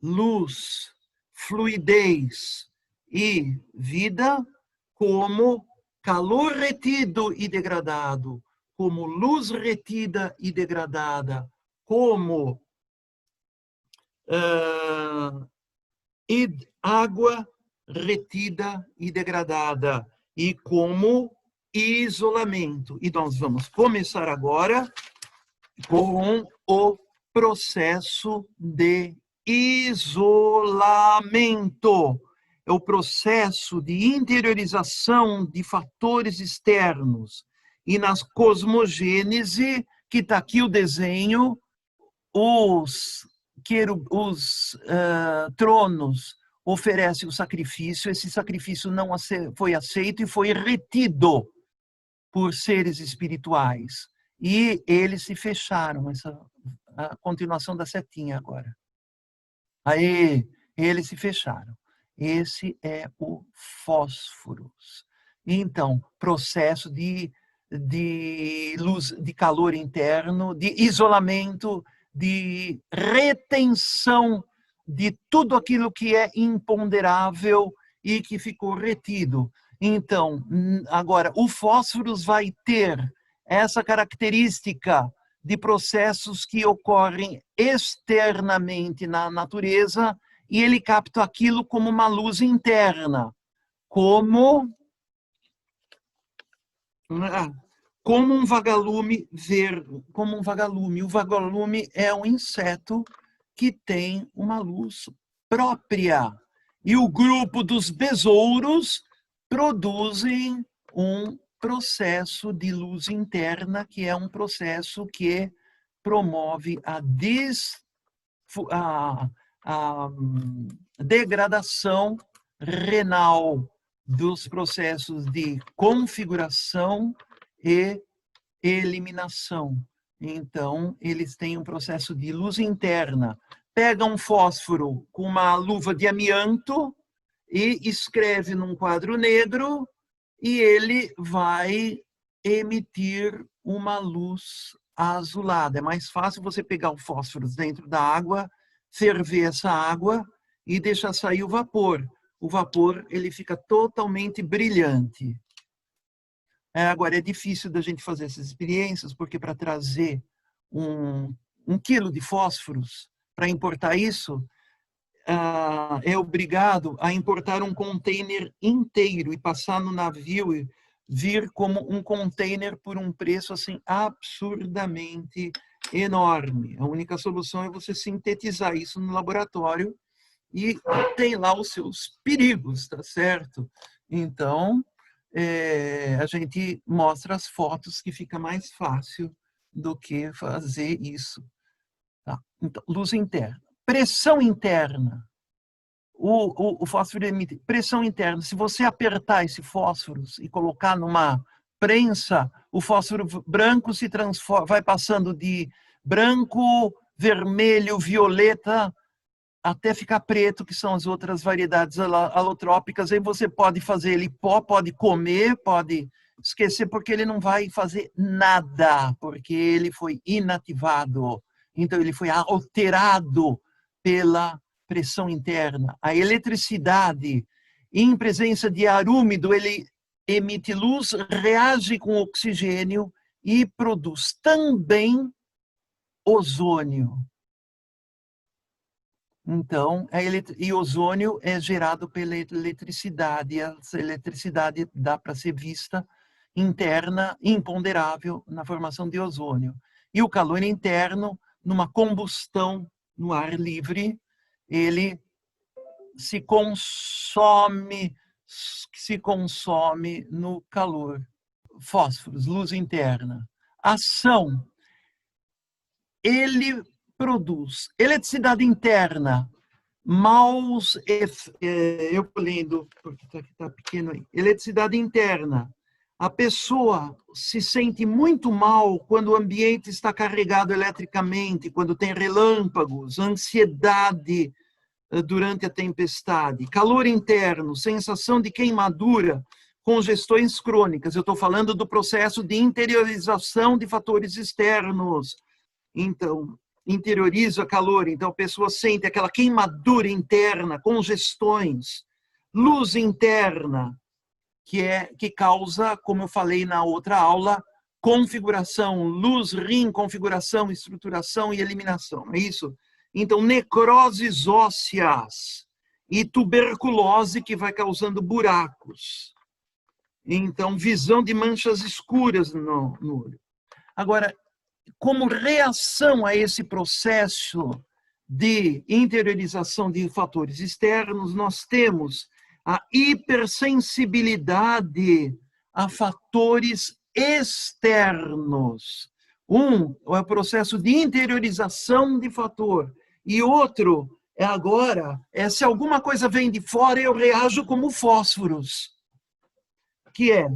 luz, fluidez e vida, como calor retido e degradado, como luz retida e degradada, como água retida e degradada, e como isolamento. E nós vamos começar agora com o processo de isolamento. É o processo de interiorização de fatores externos. E nas cosmogênese, que está aqui o desenho, os tronos oferecem o sacrifício, esse sacrifício não foi aceito e foi retido por seres espirituais. E eles se fecharam, a continuação da setinha agora. Aí, eles se fecharam. Esse é o fósforos. Então, processo de luz, de calor interno, de isolamento, de retenção de tudo aquilo que é imponderável e que ficou retido. Então, agora, o fósforo vai ter essa característica de processos que ocorrem externamente na natureza e ele capta aquilo como uma luz interna, como um vagalume verde, como um vagalume. O vagalume é um inseto que tem uma luz própria. E o grupo dos besouros produzem um processo de luz interna, que é um processo que promove a degradação renal dos processos de configuração e eliminação. Então, eles têm um processo de luz interna. Pega um fósforo com uma luva de amianto e escreve num quadro negro e ele vai emitir uma luz azulada. É mais fácil você pegar o fósforo dentro da água, ferver essa água e deixar sair o vapor. O vapor ele fica totalmente brilhante. Agora, é difícil da gente fazer essas experiências, porque para trazer um quilo de fósforos, para importar isso, é obrigado a importar um container inteiro e passar no navio e vir como um container por um preço assim absurdamente enorme. A única solução é você sintetizar isso no laboratório e tem lá os seus perigos, tá certo? Então, a gente mostra as fotos que fica mais fácil do que fazer isso. Tá? Então, luz interna. Pressão interna. O fósforo emite pressão interna. Se você apertar esse fósforo e colocar numa prensa, o fósforo branco se transforma, vai passando de branco, vermelho, violeta, até ficar preto, que são as outras variedades alotrópicas. Aí você pode fazer ele pó, pode comer, pode esquecer, porque ele não vai fazer nada, porque ele foi inativado. Então, ele foi alterado pela pressão interna. A eletricidade, em presença de ar úmido, ele emite luz, reage com oxigênio e produz também ozônio. Então, e ozônio é gerado pela eletricidade. E essa eletricidade dá para ser vista interna, imponderável, na formação de ozônio. E o calor interno, numa combustão no ar livre, ele se consome no calor. Fósforos, luz interna. Ação. Ele produz eletricidade interna, eu estou lendo, porque está pequeno aí, eletricidade interna. A pessoa se sente muito mal quando o ambiente está carregado eletricamente, quando tem relâmpagos, ansiedade durante a tempestade, calor interno, sensação de queimadura, congestões crônicas. Eu estou falando do processo de interiorização de fatores externos. Então, interioriza calor, então a pessoa sente aquela queimadura interna, congestões, luz interna, que causa, como eu falei na outra aula, configuração, luz, rim, configuração, estruturação e eliminação, é isso? Então, necroses ósseas e tuberculose que vai causando buracos. Então, visão de manchas escuras no olho. Agora, como reação a esse processo de interiorização de fatores externos, nós temos a hipersensibilidade a fatores externos. Um é o processo de interiorização de fator, e outro é se alguma coisa vem de fora, eu reajo como fósforos, que é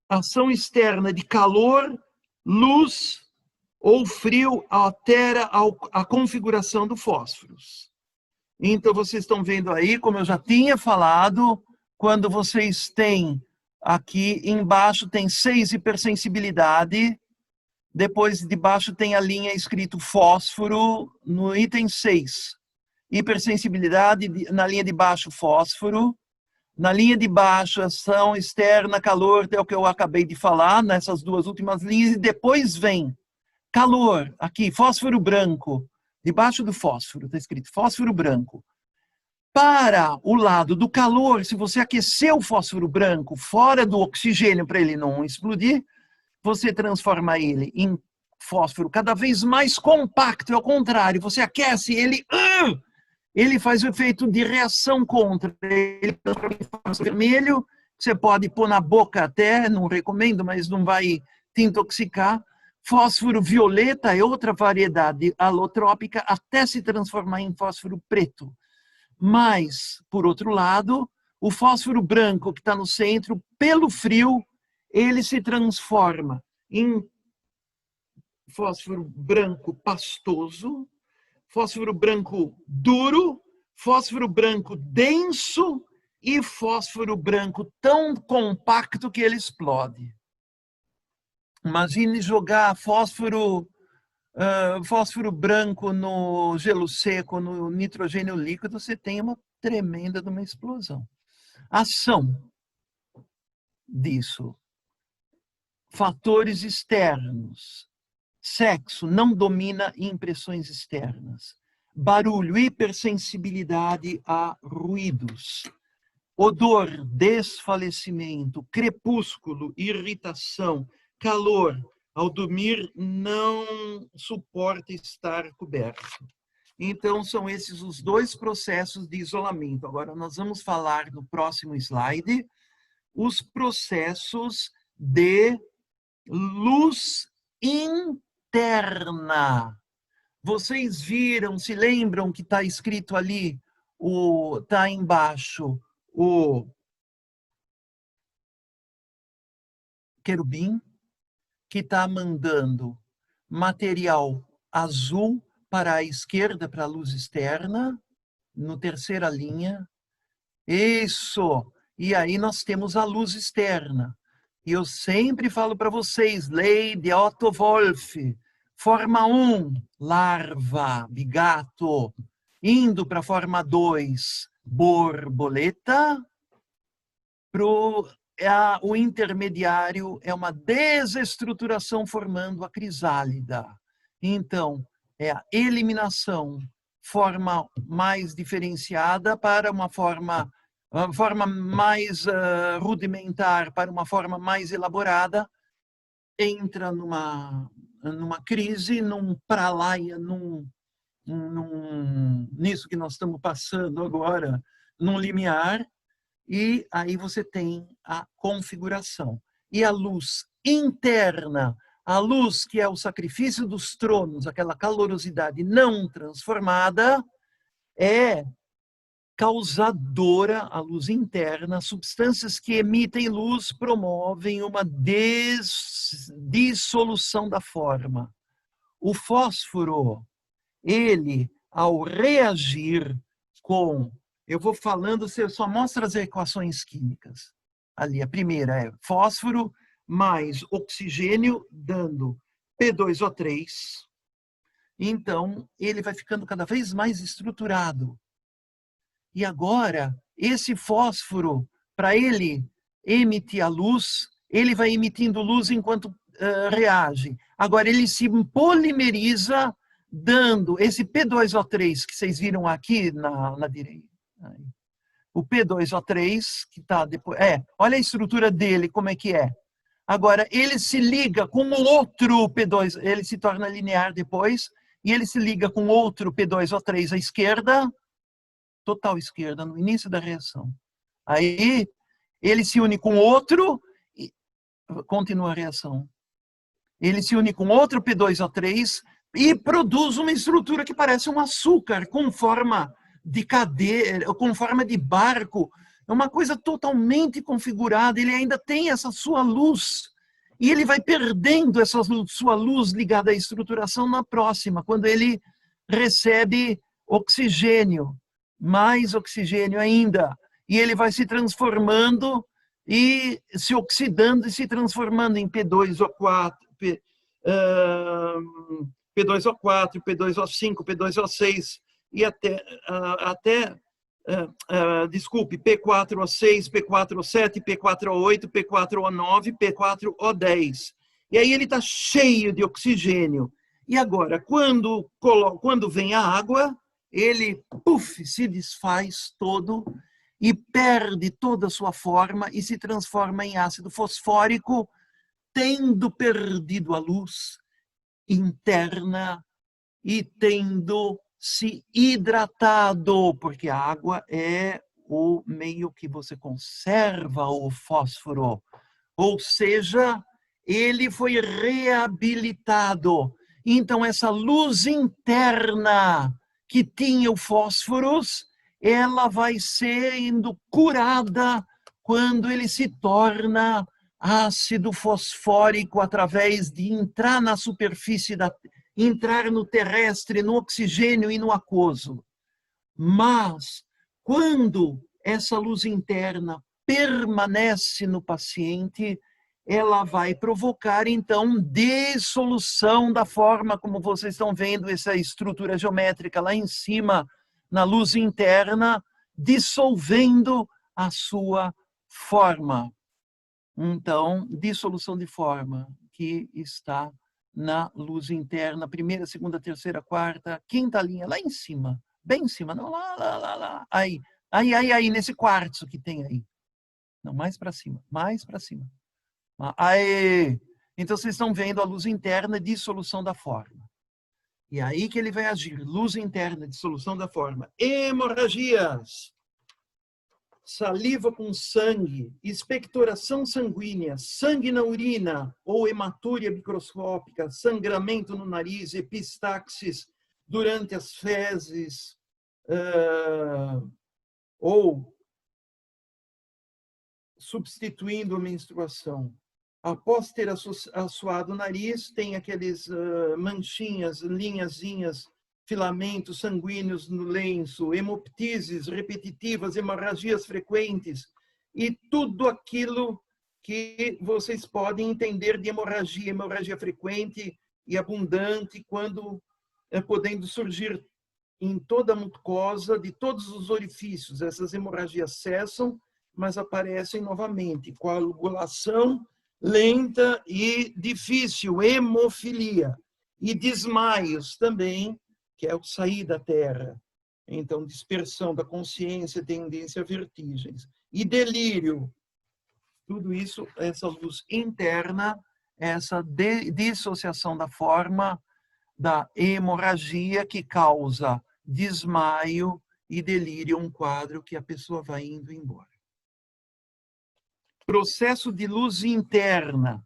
ação externa de calor, luz ou frio altera a configuração do fósforos. Então, vocês estão vendo aí, como eu já tinha falado, quando vocês têm aqui embaixo, tem 6 hipersensibilidade, Depois, de baixo, tem a linha escrito fósforo no item 6. Hipersensibilidade, na linha de baixo, fósforo. Na linha de baixo, ação externa, calor, é o que eu acabei de falar, nessas duas últimas linhas. E depois vem calor, aqui, fósforo branco. Debaixo do fósforo, está escrito fósforo branco. Para o lado do calor, se você aquecer o fósforo branco fora do oxigênio para ele não explodir, você transforma ele em fósforo cada vez mais compacto. É o contrário, você aquece ele faz o efeito de reação contra. Ele transforma em fósforo vermelho, você pode pôr na boca até, não recomendo, mas não vai te intoxicar. Fósforo violeta é outra variedade alotrópica, até se transformar em fósforo preto. Mas, por outro lado, o fósforo branco que está no centro, pelo frio, ele se transforma em fósforo branco pastoso, fósforo branco duro, fósforo branco denso e fósforo branco tão compacto que ele explode. Imagine jogar fósforo branco no gelo seco, no nitrogênio líquido, você tem uma tremenda de uma explosão. Ação disso. Fatores externos. Sexo não domina impressões externas. Barulho, hipersensibilidade a ruídos. Odor, desfalecimento. Crepúsculo, irritação. Calor, ao dormir não suporta estar coberto. Então, são esses os dois processos de isolamento. Agora, nós vamos falar no próximo slide os processos de luz interna. Vocês viram, se lembram que está escrito ali, está embaixo, o querubim, que está mandando material azul para a esquerda, para a luz externa, no terceira linha. Isso! E aí nós temos a luz externa. E eu sempre falo para vocês, lei de Otto Wolff, forma 1, larva, bigato, indo para a forma 2, borboleta, o intermediário é uma desestruturação formando a crisálida. Então, é a eliminação, forma mais diferenciada para uma forma mais rudimentar para uma forma mais elaborada, entra numa crise, num pralaya, nisso que nós estamos passando agora, num limiar, e aí você tem a configuração. E a luz interna, a luz que é o sacrifício dos tronos, aquela calorosidade não transformada, é causadora, a luz interna, substâncias que emitem luz promovem uma dissolução da forma. O fósforo, ele, ao reagir com... Eu vou falando, você só mostra as equações químicas. Ali, a primeira é fósforo mais oxigênio dando P2O3. Então, ele vai ficando cada vez mais estruturado. E agora, esse fósforo, para ele emitir a luz, ele vai emitindo luz enquanto reage. Agora, ele se polimeriza, dando esse P2O3 que vocês viram aqui na direita. O P2O3, que está depois... olha a estrutura dele, como é que é. Agora, ele se liga com outro P2, ele se torna linear depois, e ele se liga com outro P2O3 à esquerda, total esquerda, no início da reação. Aí, ele se une com outro, e continua a reação. Ele se une com outro P2O3 e produz uma estrutura que parece um açúcar, com forma de cadeira, com forma de barco. É uma coisa totalmente configurada, ele ainda tem essa sua luz. E ele vai perdendo essa sua luz ligada à estruturação na próxima, quando ele recebe oxigênio. Mais oxigênio ainda, e ele vai se transformando e se oxidando e se transformando em P2O4, P2O4, P2O5, P2O6 e desculpe, P4O6, P4O7, P4O8, P4O9, P4O10. E aí ele está cheio de oxigênio. E agora, quando vem a água, ele se desfaz todo e perde toda a sua forma e se transforma em ácido fosfórico, tendo perdido a luz interna e tendo se hidratado, porque a água é o meio que você conserva o fósforo. Ou seja, ele foi reabilitado. Então, essa luz interna que tinha o fósforos, ela vai sendo curada quando ele se torna ácido fosfórico através de entrar na superfície entrar no terrestre, no oxigênio e no aquoso. Mas, quando essa luz interna permanece no paciente, ela vai provocar, então, dissolução da forma, como vocês estão vendo, essa estrutura geométrica lá em cima, na luz interna, dissolvendo a sua forma. Então, dissolução de forma, que está na luz interna, primeira, segunda, terceira, quarta, quinta linha, lá em cima, bem em cima, não, lá, aí, nesse quartzo que tem aí. Não, mais para cima, mais para cima. Aí, então vocês estão vendo a luz interna, dissolução da forma. E aí que ele vai agir, luz interna, dissolução da forma. Hemorragias. Saliva com sangue, expectoração sanguínea, sangue na urina ou hematúria microscópica, sangramento no nariz, epistaxis durante as fezes, ou substituindo a menstruação. Após ter assoado o nariz, tem aqueles manchinhas, linhazinhas, filamentos sanguíneos no lenço, hemoptises repetitivas, hemorragias frequentes e tudo aquilo que vocês podem entender de hemorragia frequente e abundante, quando podendo surgir em toda a mucosa de todos os orifícios. Essas hemorragias cessam, mas aparecem novamente, coagulação lenta e difícil, hemofilia e desmaios também, que é o sair da terra. Então, dispersão da consciência, tendência a vertigens. E delírio. Tudo isso, essa luz interna, essa dissociação da forma da hemorragia que causa desmaio e delírio, um quadro que a pessoa vai indo embora. Processo de luz interna.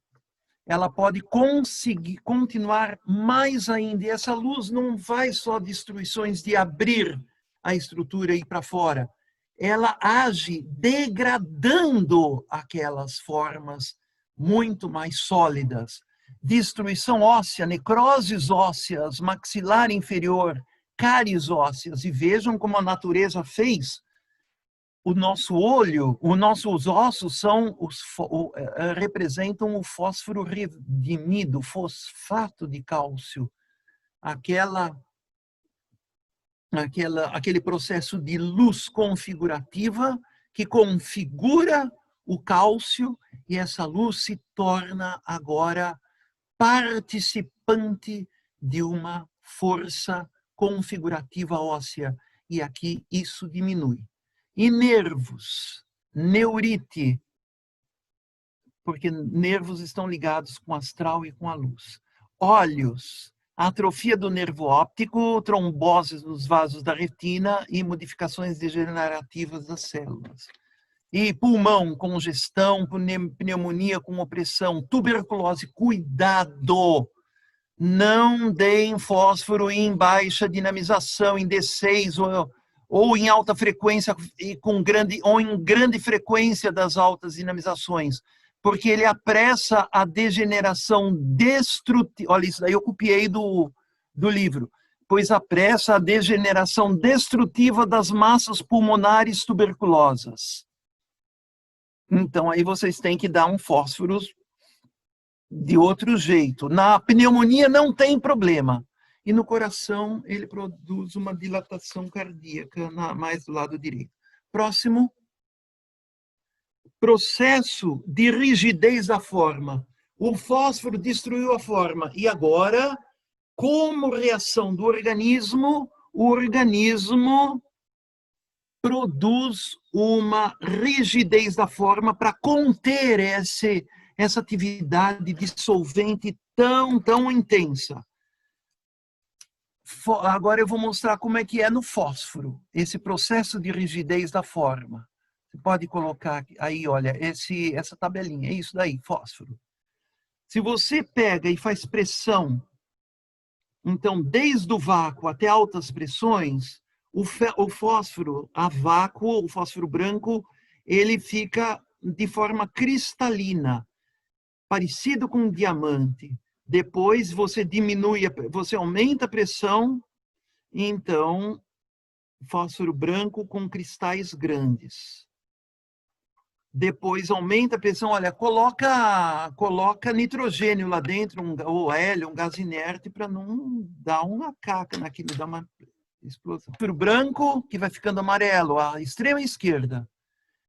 Ela pode conseguir continuar mais ainda. E essa luz não vai só destruições de abrir a estrutura e ir para fora. Ela age degradando aquelas formas muito mais sólidas. Destruição óssea, necroses ósseas, maxilar inferior, cáries ósseas. E vejam como a natureza fez. O nosso olho, os nossos ossos representam o fósforo redimido, fosfato de cálcio, aquele processo de luz configurativa que configura o cálcio, e essa luz se torna agora participante de uma força configurativa óssea, e aqui isso diminui. E nervos, neurite, porque nervos estão ligados com o astral e com a luz. Olhos, atrofia do nervo óptico, tromboses nos vasos da retina e modificações degenerativas das células. E pulmão, congestão, pneumonia com opressão, tuberculose, cuidado! Não deem fósforo em baixa dinamização, em D6 ou em alta frequência ou em grande frequência das altas dinamizações, porque ele apressa a degeneração destrutiva. Olha, isso daí eu copiei do livro. Pois apressa a degeneração destrutiva das massas pulmonares tuberculosas. Então, aí vocês têm que dar um fósforo de outro jeito. Na pneumonia não tem problema. E no coração ele produz uma dilatação cardíaca mais do lado direito. Próximo. Processo de rigidez da forma. O fósforo destruiu a forma. E agora, como reação do organismo, o organismo produz uma rigidez da forma para conter essa atividade dissolvente tão intensa. Agora eu vou mostrar como é que é no fósforo, esse processo de rigidez da forma. Você pode colocar aí, olha, essa tabelinha, é isso daí, fósforo. Se você pega e faz pressão, então, desde o vácuo até altas pressões, o fósforo a vácuo, o fósforo branco, ele fica de forma cristalina, parecido com um diamante. Depois você diminui, você aumenta a pressão, então, fósforo branco com cristais grandes. Depois aumenta a pressão, olha, coloca nitrogênio lá dentro, ou hélio, um gás inerte, para não dar uma caca naquilo, dar uma explosão. Fósforo branco, que vai ficando amarelo, à extrema esquerda.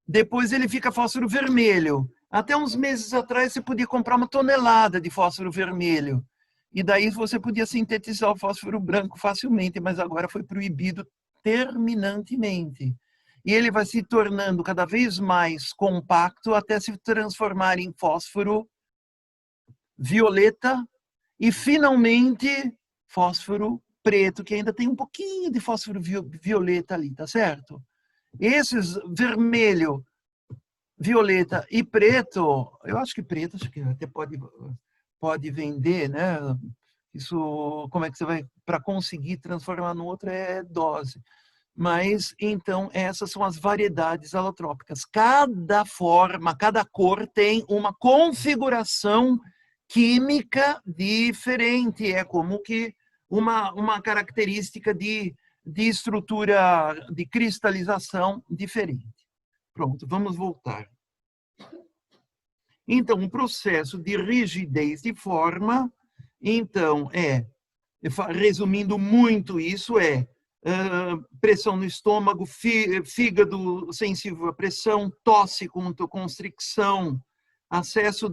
Depois ele fica fósforo vermelho. Até uns meses atrás você podia comprar uma tonelada de fósforo vermelho. E daí você podia sintetizar o fósforo branco facilmente, mas agora foi proibido terminantemente. E ele vai se tornando cada vez mais compacto até se transformar em fósforo violeta e, finalmente, fósforo preto, que ainda tem um pouquinho de fósforo violeta ali, tá certo? Esses vermelho, violeta e preto, eu acho que preto, acho que até pode vender, né? Isso, como é que você vai, para conseguir transformar no outro é dose. Mas, então, essas são as variedades alotrópicas. Cada forma, cada cor tem uma configuração química diferente. É como que uma característica de estrutura, de cristalização diferente. Pronto, vamos voltar. Então, um processo de rigidez de forma, então, resumindo muito isso, pressão no estômago, fígado sensível à pressão, tosse com constricção, acesso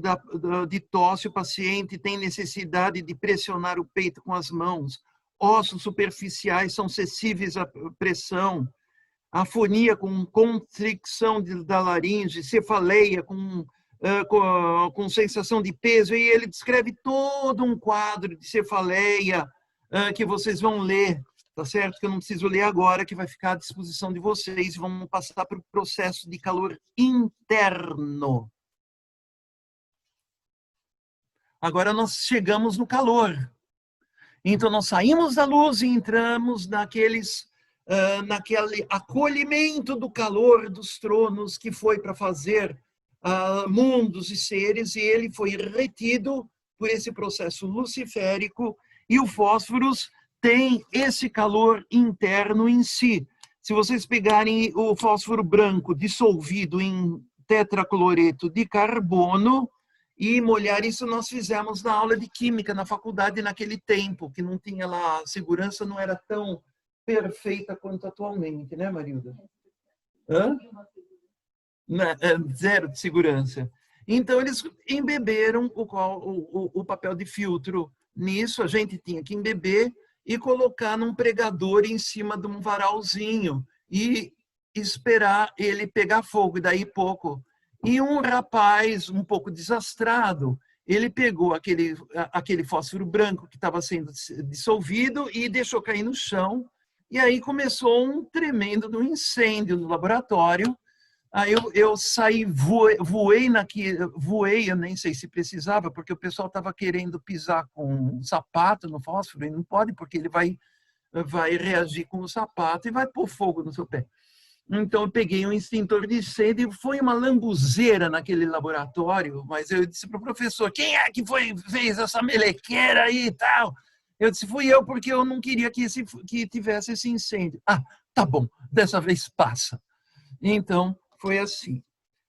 de tosse, o paciente tem necessidade de pressionar o peito com as mãos, ossos superficiais são sensíveis à pressão, afonia com constricção da laringe, cefaleia com sensação de peso, e ele descreve todo um quadro de cefaleia que vocês vão ler, tá certo? Que eu não preciso ler agora, que vai ficar à disposição de vocês. Vamos passar para o processo de calor interno. Agora nós chegamos no calor. Então nós saímos da luz e entramos naquele acolhimento do calor dos tronos que foi para fazer mundos e seres, e ele foi retido por esse processo luciférico, e o fósforo tem esse calor interno em si. Se vocês pegarem o fósforo branco dissolvido em tetracloreto de carbono e molhar isso, nós fizemos na aula de química na faculdade naquele tempo, que não tinha lá, a segurança não era tão perfeita quanto atualmente, né, Marilda? Hã? Zero de segurança. Então, eles embeberam o papel de filtro nisso. A gente tinha que embeber e colocar num pregador em cima de um varalzinho e esperar ele pegar fogo, e daí pouco. E um rapaz um pouco desastrado, ele pegou aquele fósforo branco que estava sendo dissolvido e deixou cair no chão, e aí começou um tremendo incêndio no laboratório. Aí eu saí, voei, eu nem sei se precisava, porque o pessoal estava querendo pisar com um sapato no fósforo, e não pode, porque ele vai reagir com o sapato e vai pôr fogo no seu pé. Então eu peguei um extintor de incêndio, foi uma lambuzeira naquele laboratório, mas eu disse para o professor, quem é que fez essa melequeira aí e tal? Eu disse, fui eu, porque eu não queria que tivesse esse incêndio. Ah, tá bom, dessa vez passa. Então, foi assim.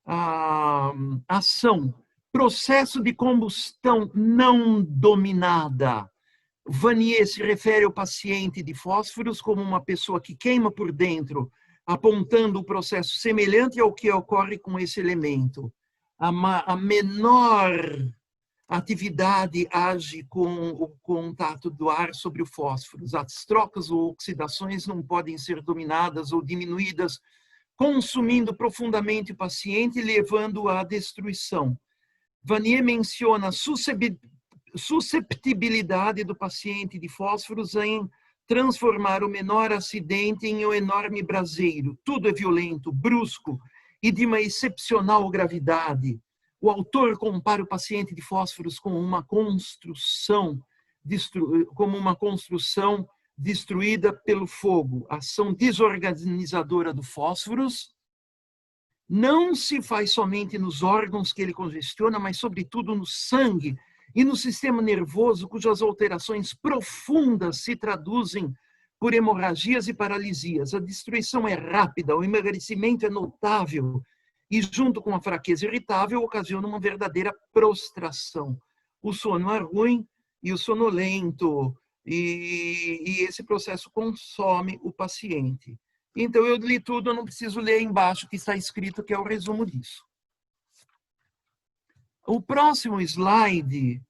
A ação Processo de combustão não dominada. Vanier se refere ao paciente de fósforos como uma pessoa que queima por dentro, apontando o processo semelhante ao que ocorre com esse elemento. A menor atividade age com o contato do ar sobre o fósforo. As trocas ou oxidações não podem ser dominadas ou diminuídas, consumindo profundamente o paciente e levando-o à destruição. Vanier menciona a susceptibilidade do paciente de fósforos em transformar o menor acidente em um enorme braseiro. Tudo é violento, brusco e de uma excepcional gravidade. O autor compara o paciente de fósforos como uma construção destruída pelo fogo. A ação desorganizadora do fósforos não se faz somente nos órgãos que ele congestiona, mas sobretudo no sangue e no sistema nervoso, cujas alterações profundas se traduzem por hemorragias e paralisias. A destruição é rápida, o emagrecimento é notável e, junto com a fraqueza irritável, ocasiona uma verdadeira prostração. O sono é ruim e o sonolento, e esse processo consome o paciente. Então, eu li tudo, eu não preciso ler embaixo o que está escrito, que é o resumo disso. O próximo slide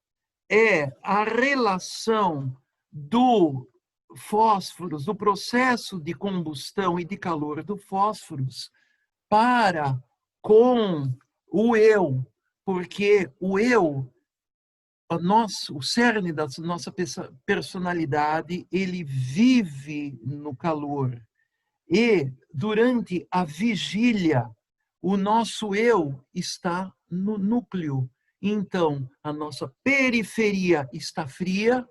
é a relação do fósforos, do processo de combustão e de calor do fósforos para com o eu, porque o eu, o cerne da nossa personalidade, ele vive no calor. E, durante a vigília, o nosso eu está no núcleo. Então, a nossa periferia está fria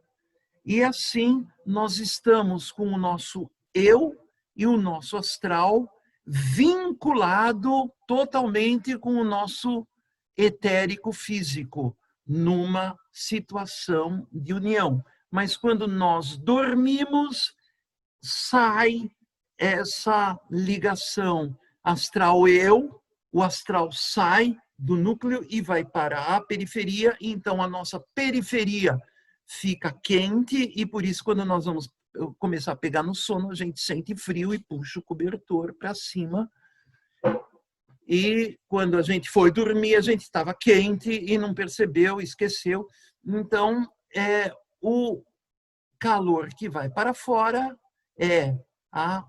e, assim, nós estamos com o nosso eu e o nosso astral vinculado totalmente com o nosso etérico físico, numa situação de união. Mas, quando nós dormimos, sai essa ligação astral-eu, o astral sai do núcleo e vai para a periferia, então a nossa periferia fica quente e por isso quando nós vamos começar a pegar no sono, a gente sente frio e puxa o cobertor para cima. E quando a gente foi dormir, a gente estava quente e não percebeu, esqueceu. Então, o calor que vai para fora é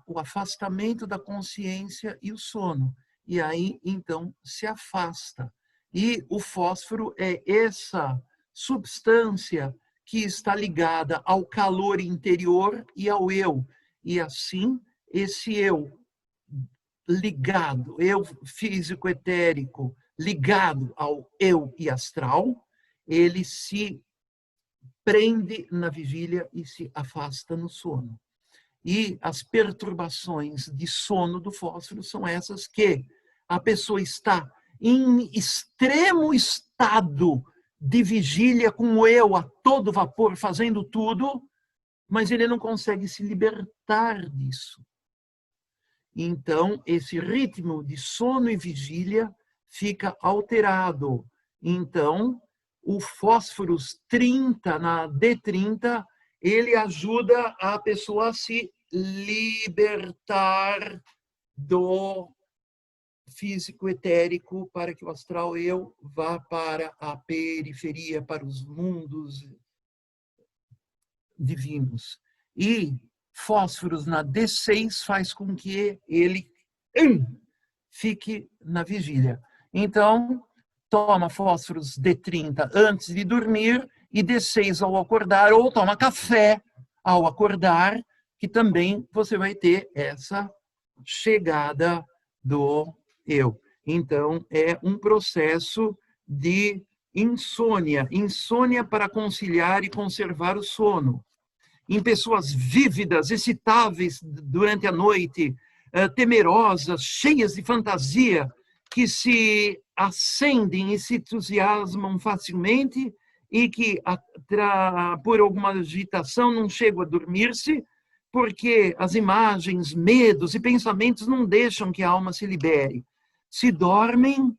o afastamento da consciência e o sono. E aí, então, se afasta. E o fósforo é essa substância que está ligada ao calor interior e ao eu. E assim, esse eu ligado, eu físico-etérico, ligado ao eu e astral, ele se prende na vigília e se afasta no sono. E as perturbações de sono do fósforo são essas que a pessoa está em extremo estado de vigília, com o eu a todo vapor, fazendo tudo, mas ele não consegue se libertar disso. Então, esse ritmo de sono e vigília fica alterado. Então, o fósforo 30, na D30, ele ajuda a pessoa a se libertar do físico etérico para que o astral eu vá para a periferia, para os mundos divinos. E fósforos na D6 faz com que ele fique na vigília. Então, toma fósforos D30 antes de dormir e D6 ao acordar, ou toma café ao acordar, que também você vai ter essa chegada do eu. Então, é um processo de insônia. Insônia para conciliar e conservar o sono. Em pessoas vívidas, excitáveis durante a noite, temerosas, cheias de fantasia, que se acendem e se entusiasmam facilmente e que, por alguma agitação, não chegam a dormir-se, porque as imagens, medos e pensamentos não deixam que a alma se libere. Se dormem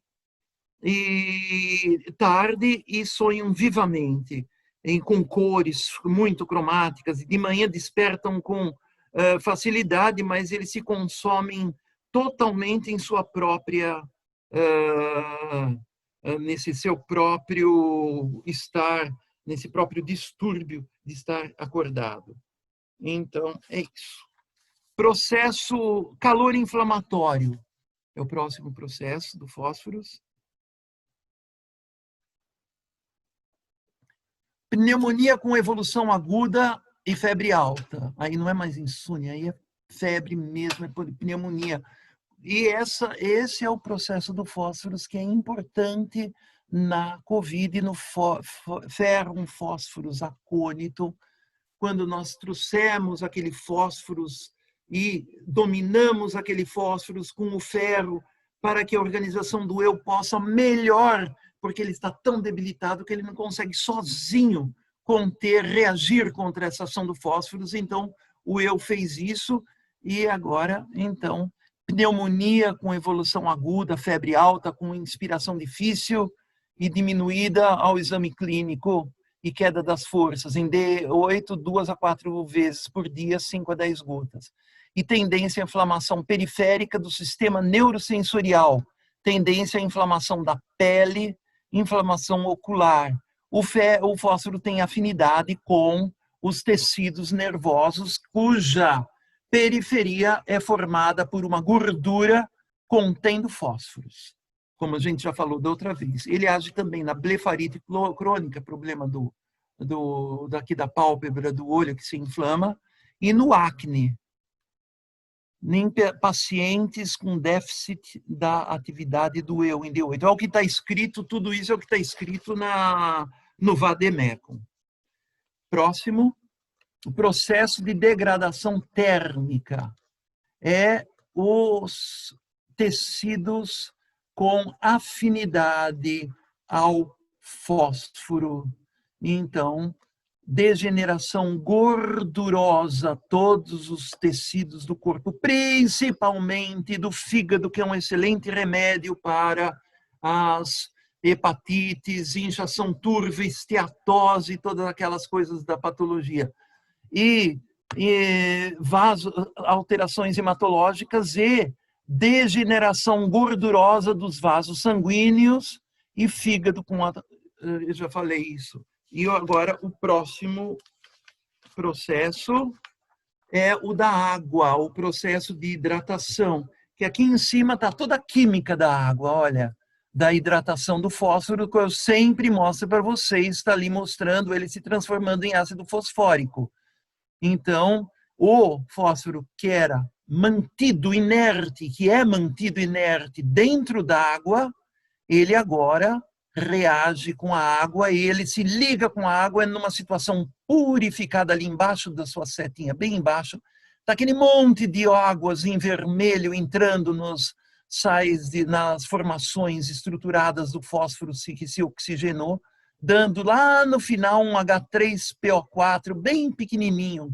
e tarde e sonham vivamente, com cores muito cromáticas, e de manhã despertam com facilidade, mas eles se consomem totalmente em sua própria, nesse seu próprio estar, nesse próprio distúrbio de estar acordado. Então, é isso. Processo calor inflamatório é o próximo processo do fósforos. Pneumonia com evolução aguda e febre alta. Aí não é mais insônia, aí é febre mesmo, é pneumonia. E esse é o processo do fósforos que é importante na COVID, no ferrum fósforos acônito, quando nós trouxemos aquele fósforos e dominamos aquele fósforos com o ferro para que a organização do eu possa melhor, porque ele está tão debilitado que ele não consegue sozinho conter, reagir contra essa ação do fósforos. Então, o eu fez isso e agora, então, pneumonia com evolução aguda, febre alta, com inspiração difícil e diminuída ao exame clínico e queda das forças, em D8, 2 a 4 vezes por dia, 5 a 10 gotas. E tendência à inflamação periférica do sistema neurosensorial, tendência à inflamação da pele, inflamação ocular. O fósforo tem afinidade com os tecidos nervosos, cuja periferia é formada por uma gordura contendo fósforos, como a gente já falou da outra vez. Ele age também na blefarite crônica, problema daqui da pálpebra do olho que se inflama, e no acne, em pacientes com déficit da atividade do eu em D8. É o que está escrito, tudo isso é o que está escrito no Vademecum. Próximo, o processo de degradação térmica é os tecidos com afinidade ao fósforo. Então, degeneração gordurosa, todos os tecidos do corpo, principalmente do fígado, que é um excelente remédio para as hepatites, inchação turva, esteatose, todas aquelas coisas da patologia. E alterações hematológicas e degeneração gordurosa dos vasos sanguíneos e fígado com eu já falei isso. E agora o próximo processo é o da água, o processo de hidratação, que aqui em cima está toda a química da água, olha, da hidratação do fósforo, que eu sempre mostro para vocês, está ali mostrando ele se transformando em ácido fosfórico. Então, o fósforo que era mantido inerte, que é mantido inerte dentro da água, ele agora reage com a água e ele se liga com a água numa situação purificada ali embaixo da sua setinha, bem embaixo. Está aquele monte de águas em vermelho entrando nos sais, nas formações estruturadas do fósforo que se oxigenou, dando lá no final um H3PO4 bem pequenininho.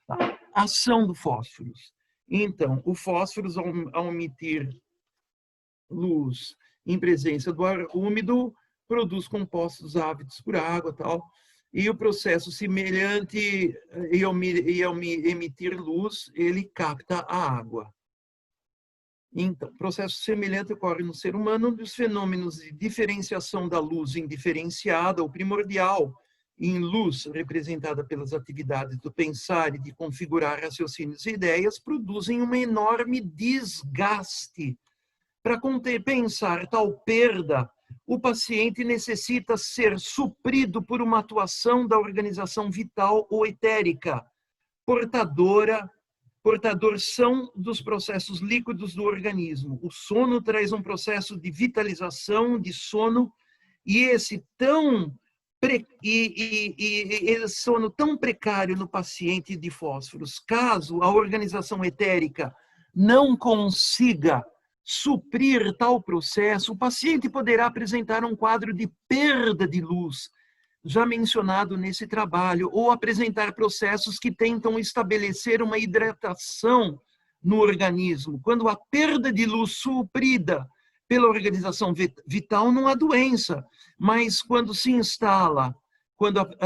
A ação do fósforo. Então, o fósforo, ao emitir luz em presença do ar úmido, produz compostos ávidos por água, tal. E o processo semelhante, e ao emitir luz, ele capta a água. Então, processo semelhante ocorre no ser humano, onde os fenômenos de diferenciação da luz indiferenciada ou primordial em luz, representada pelas atividades do pensar e de configurar raciocínios e ideias, produzem um enorme desgaste. Para compensar tal perda, o paciente necessita ser suprido por uma atuação da organização vital ou etérica, portador são dos processos líquidos do organismo. O sono traz um processo de vitalização, de sono, e esse sono tão precário no paciente de fósforos, caso a organização etérica não consiga suprir tal processo, o paciente poderá apresentar um quadro de perda de luz, já mencionado nesse trabalho, ou apresentar processos que tentam estabelecer uma hidratação no organismo. Quando a perda de luz suprida Pela organização vital não há doença, mas quando se instala,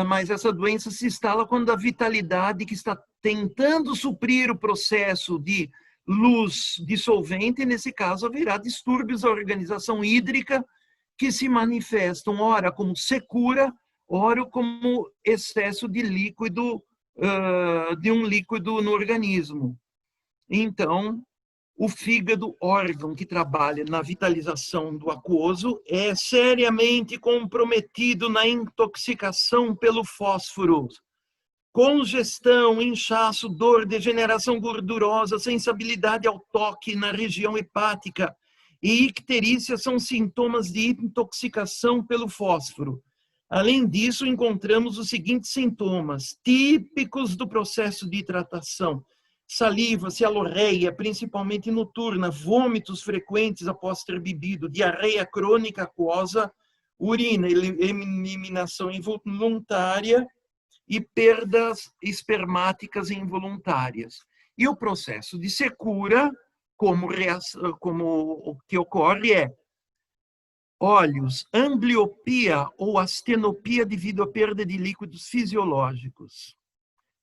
mas essa doença se instala quando a vitalidade que está tentando suprir o processo de luz dissolvente, nesse caso haverá distúrbios da organização hídrica que se manifestam, ora como secura, ora como excesso de líquido, de um líquido no organismo. Então, o fígado, órgão que trabalha na vitalização do aquoso, é seriamente comprometido na intoxicação pelo fósforo. Congestão, inchaço, dor, degeneração gordurosa, sensibilidade ao toque na região hepática e icterícia são sintomas de intoxicação pelo fósforo. Além disso, encontramos os seguintes sintomas, típicos do processo de hidratação: saliva, cialorreia, principalmente noturna, vômitos frequentes após ter bebido, diarreia crônica aquosa, urina, eliminação involuntária e perdas espermáticas involuntárias. E o processo de secura, como o que ocorre é olhos, ambliopia ou astenopia devido à perda de líquidos fisiológicos.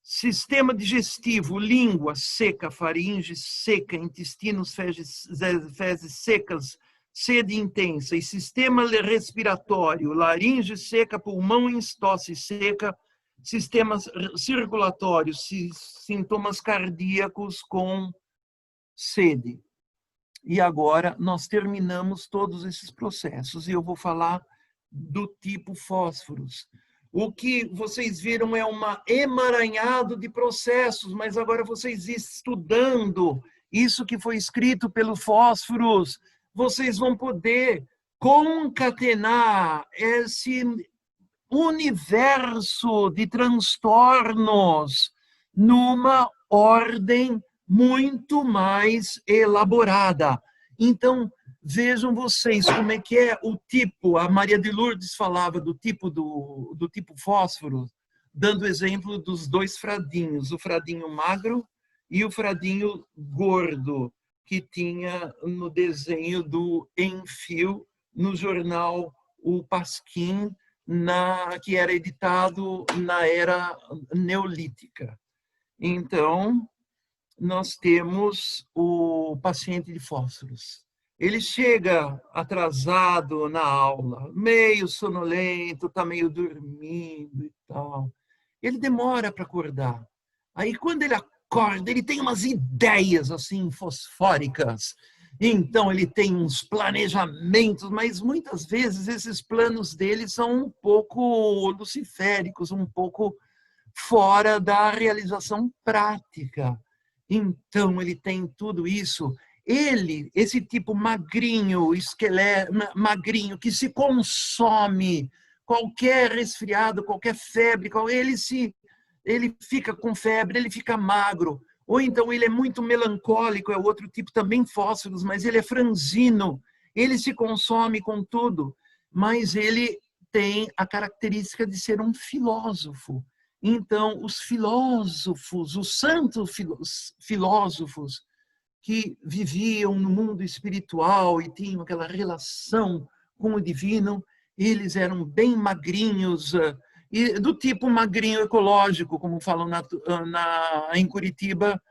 Sistema digestivo, língua seca, faringe seca, intestinos, fezes secas, sede intensa. E sistema respiratório, laringe seca, pulmão em tosse seca, sistemas circulatórios, sintomas cardíacos com sede. E agora nós terminamos todos esses processos e eu vou falar do tipo fósforos. O que vocês viram é um emaranhado de processos, mas agora vocês estudando isso que foi escrito pelo fósforos, vocês vão poder concatenar esse universo de transtornos numa ordem muito mais elaborada. Então, vejam vocês como é que é o tipo. A Maria de Lourdes falava do tipo fósforo, dando exemplo dos dois fradinhos, o fradinho magro e o fradinho gordo, que tinha no desenho do Enfio, no jornal O Pasquim, que era editado na era neolítica. Então, nós temos o paciente de fósforos. Ele chega atrasado na aula, meio sonolento, está meio dormindo e tal. Ele demora para acordar. Aí, quando ele acorda, ele tem umas ideias assim fosfóricas. Então, ele tem uns planejamentos, mas muitas vezes esses planos dele são um pouco luciféricos, um pouco fora da realização prática. Então, ele tem tudo isso. Ele, esse tipo magrinho, magrinho, que se consome qualquer resfriado, qualquer febre, ele fica com febre, ele fica magro. Ou então ele é muito melancólico, é outro tipo também fósforos, mas ele é franzino, ele se consome com tudo, mas ele tem a característica de ser um filósofo. Então, os filósofos, os santos filósofos que viviam no mundo espiritual e tinham aquela relação com o divino, eles eram bem magrinhos, e do tipo magrinho ecológico, como falam em Curitiba,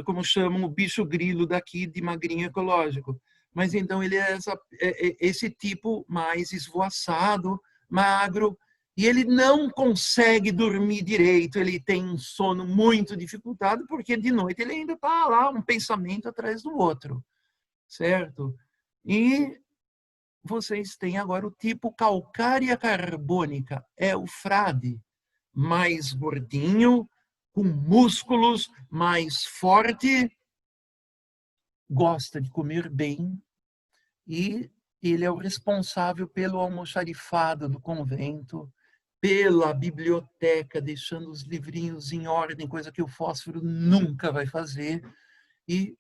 como chamam o bicho grilo daqui de magrinho ecológico. Mas então ele é esse tipo mais esvoaçado, magro, e ele não consegue dormir direito, ele tem um sono muito dificultado, porque de noite ele ainda está lá, um pensamento atrás do outro, certo? E vocês têm agora o tipo calcária carbônica, é o frade, mais gordinho, com músculos, mais forte, gosta de comer bem, e ele é o responsável pelo almoxarifado do convento, pela biblioteca, deixando os livrinhos em ordem, coisa que o fósforo nunca vai fazer, e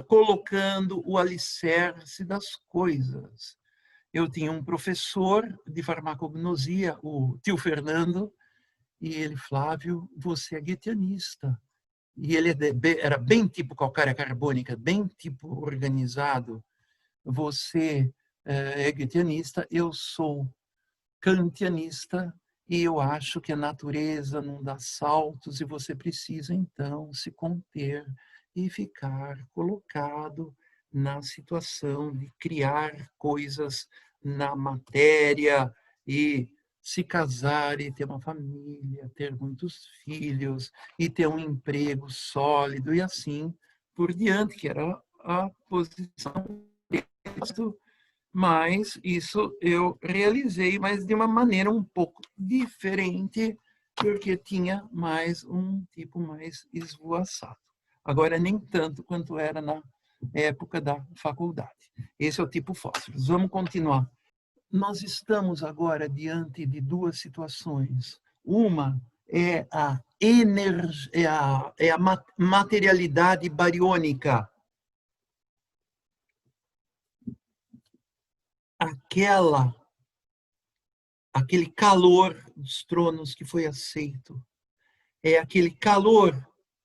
colocando o alicerce das coisas. Eu tinha um professor de farmacognosia, o tio Fernando, e ele, Flávio, você é guetianista. e ele era bem tipo calcária carbônica, bem tipo organizado. Você é goetheanista, eu sou kantianista, e eu acho que a natureza não dá saltos e você precisa, então, se conter e ficar colocado na situação de criar coisas na matéria e se casar e ter uma família, ter muitos filhos e ter um emprego sólido e assim por diante, que era a posição disso, mas isso eu realizei, mas de uma maneira um pouco diferente, porque tinha mais um tipo mais esvoaçado. Agora, nem tanto quanto era na época da faculdade. Esse é o tipo fósseis. Vamos continuar. Nós estamos agora diante de duas situações. Uma é a materialidade bariônica, aquele calor dos tronos que foi aceito. É aquele calor,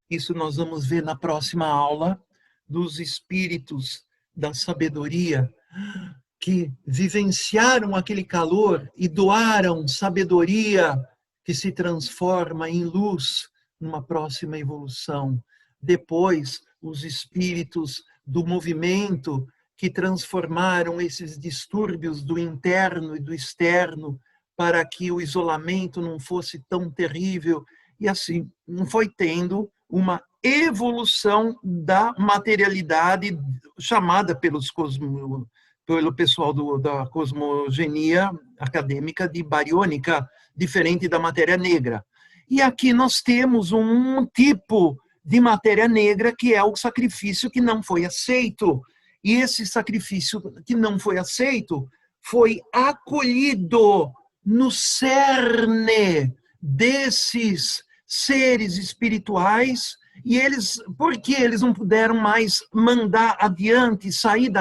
isso nós vamos ver na próxima aula, dos espíritos da sabedoria, que vivenciaram aquele calor e doaram sabedoria que se transforma em luz numa próxima evolução. Depois, os espíritos do movimento que transformaram esses distúrbios do interno e do externo para que o isolamento não fosse tão terrível. E assim, não foi tendo uma evolução da materialidade chamada pelo pessoal da cosmogenia acadêmica de bariônica, diferente da matéria negra. E aqui nós temos um tipo de matéria negra que é o sacrifício que não foi aceito. E esse sacrifício que não foi aceito foi acolhido no cerne desses seres espirituais, e eles, por que eles não puderam mais mandar adiante, sair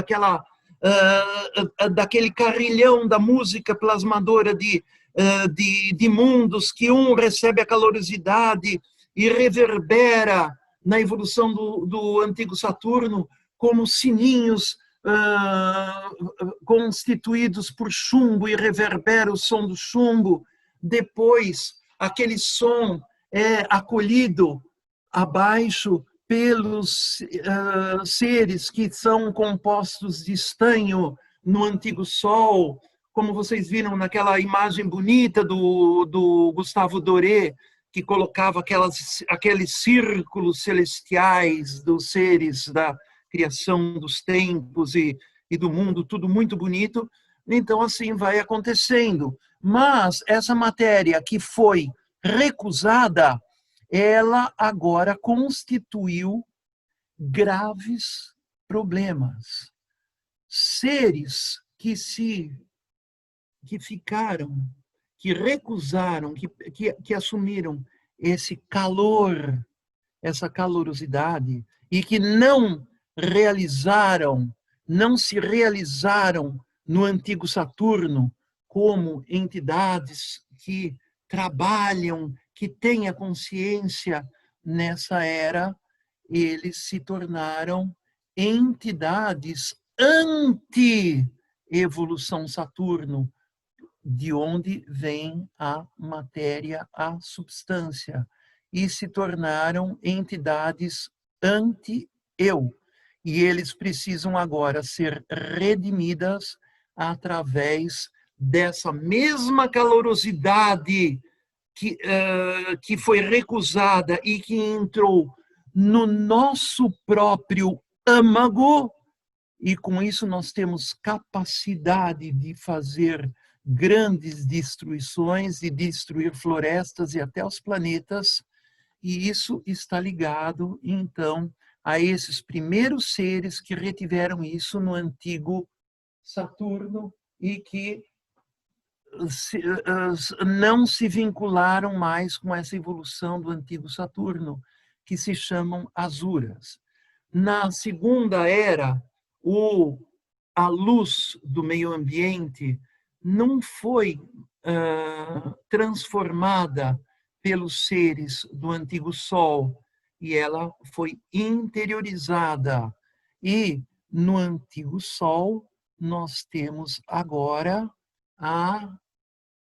daquele carrilhão da música plasmadora de mundos, que um recebe a calorosidade e reverbera na evolução do antigo Saturno como sininhos constituídos por chumbo e reverbera o som do chumbo. Depois, aquele som é acolhido abaixo pelos seres que são compostos de estanho no antigo Sol, como vocês viram naquela imagem bonita do Gustavo Doré, que colocava aqueles círculos celestiais dos seres da criação dos tempos e do mundo, tudo muito bonito. Então, assim vai acontecendo. Mas essa matéria que foi recusada, ela agora constituiu graves problemas. Seres que ficaram, que recusaram, que assumiram esse calor, essa calorosidade, e que não se realizaram no antigo Saturno como entidades que trabalham, que têm a consciência nessa era, eles se tornaram entidades anti-evolução Saturno, de onde vem a matéria, a substância, e se tornaram entidades anti-eu. E eles precisam agora ser redimidas através dessa mesma calorosidade que foi recusada e que entrou no nosso próprio âmago, e com isso nós temos capacidade de fazer grandes destruições, de destruir florestas e até os planetas, e isso está ligado, então, a esses primeiros seres que retiveram isso no antigo Saturno e que não se vincularam mais com essa evolução do antigo Saturno, que se chamam Asuras. Na segunda era, a luz do meio ambiente não foi transformada pelos seres do antigo Sol e ela foi interiorizada. E no antigo Sol, nós temos agora a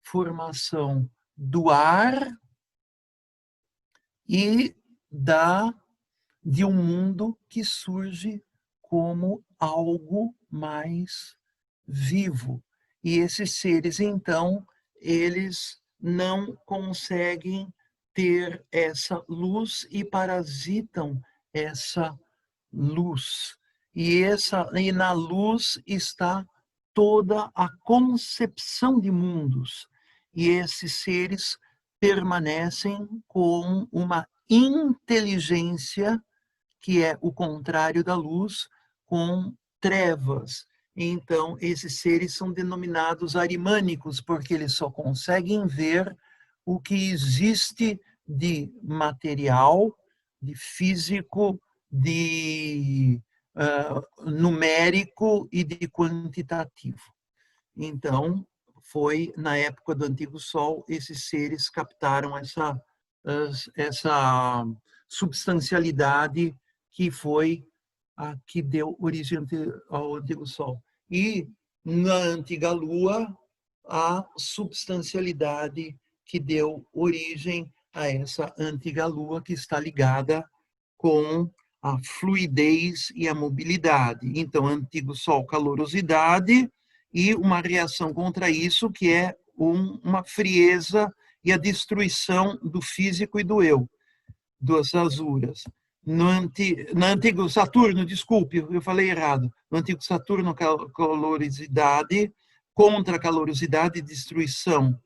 formação do ar e de um mundo que surge como algo mais vivo. E esses seres, então, eles não conseguem ter essa luz e parasitam essa luz. E na luz está toda a concepção de mundos. E esses seres permanecem com uma inteligência que é o contrário da luz, com trevas. Então, esses seres são denominados arimânicos, porque eles só conseguem ver o que existe de material, de físico, de numérico e de quantitativo. Então, foi na época do Antigo Sol, esses seres captaram essa substancialidade que foi a que deu origem ao Antigo Sol. E na antiga Lua, a substancialidade que deu origem a essa antiga Lua, que está ligada com a fluidez e a mobilidade. Então, antigo Sol, calorosidade, e uma reação contra isso, que é uma frieza e a destruição do físico e do eu, das azuras. No antigo Saturno, desculpe, eu falei errado. No antigo Saturno, calorosidade, contra a calorosidade e destruição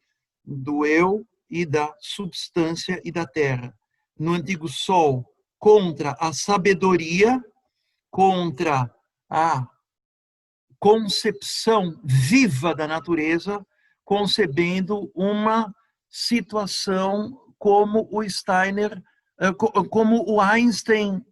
do eu e da substância e da terra. No antigo Sol, contra a sabedoria, contra a concepção viva da natureza, concebendo uma situação como o Steiner, como o Einstein,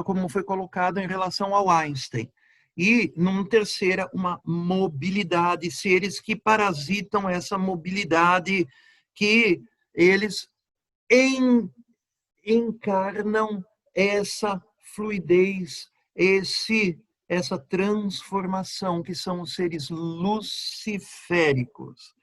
como foi colocado em relação ao Einstein. E, numa terceira, uma mobilidade, seres que parasitam essa mobilidade, que eles encarnam essa fluidez, essa transformação, que são os seres luciféricos.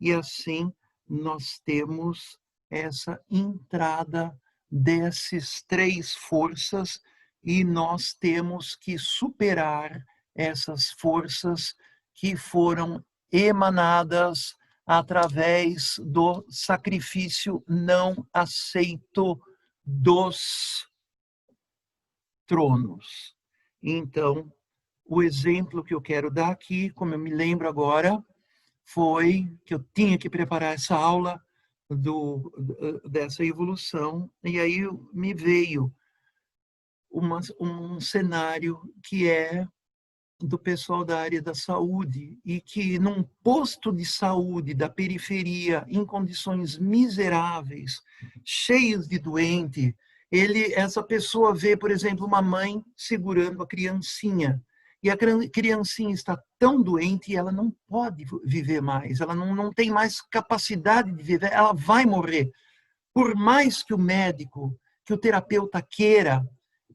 E assim nós temos essa entrada dessas três forças e nós temos que superar essas forças que foram emanadas através do sacrifício não aceito dos tronos. Então, o exemplo que eu quero dar aqui, como eu me lembro agora, foi que eu tinha que preparar essa aula dessa evolução, e aí me veio um cenário que é do pessoal da área da saúde, e que num posto de saúde da periferia, em condições miseráveis, cheios de doente, essa pessoa vê, por exemplo, uma mãe segurando a criancinha, e a criancinha está tão doente e ela não pode viver mais, ela não tem mais capacidade de viver, ela vai morrer. Por mais que o médico, que o terapeuta queira,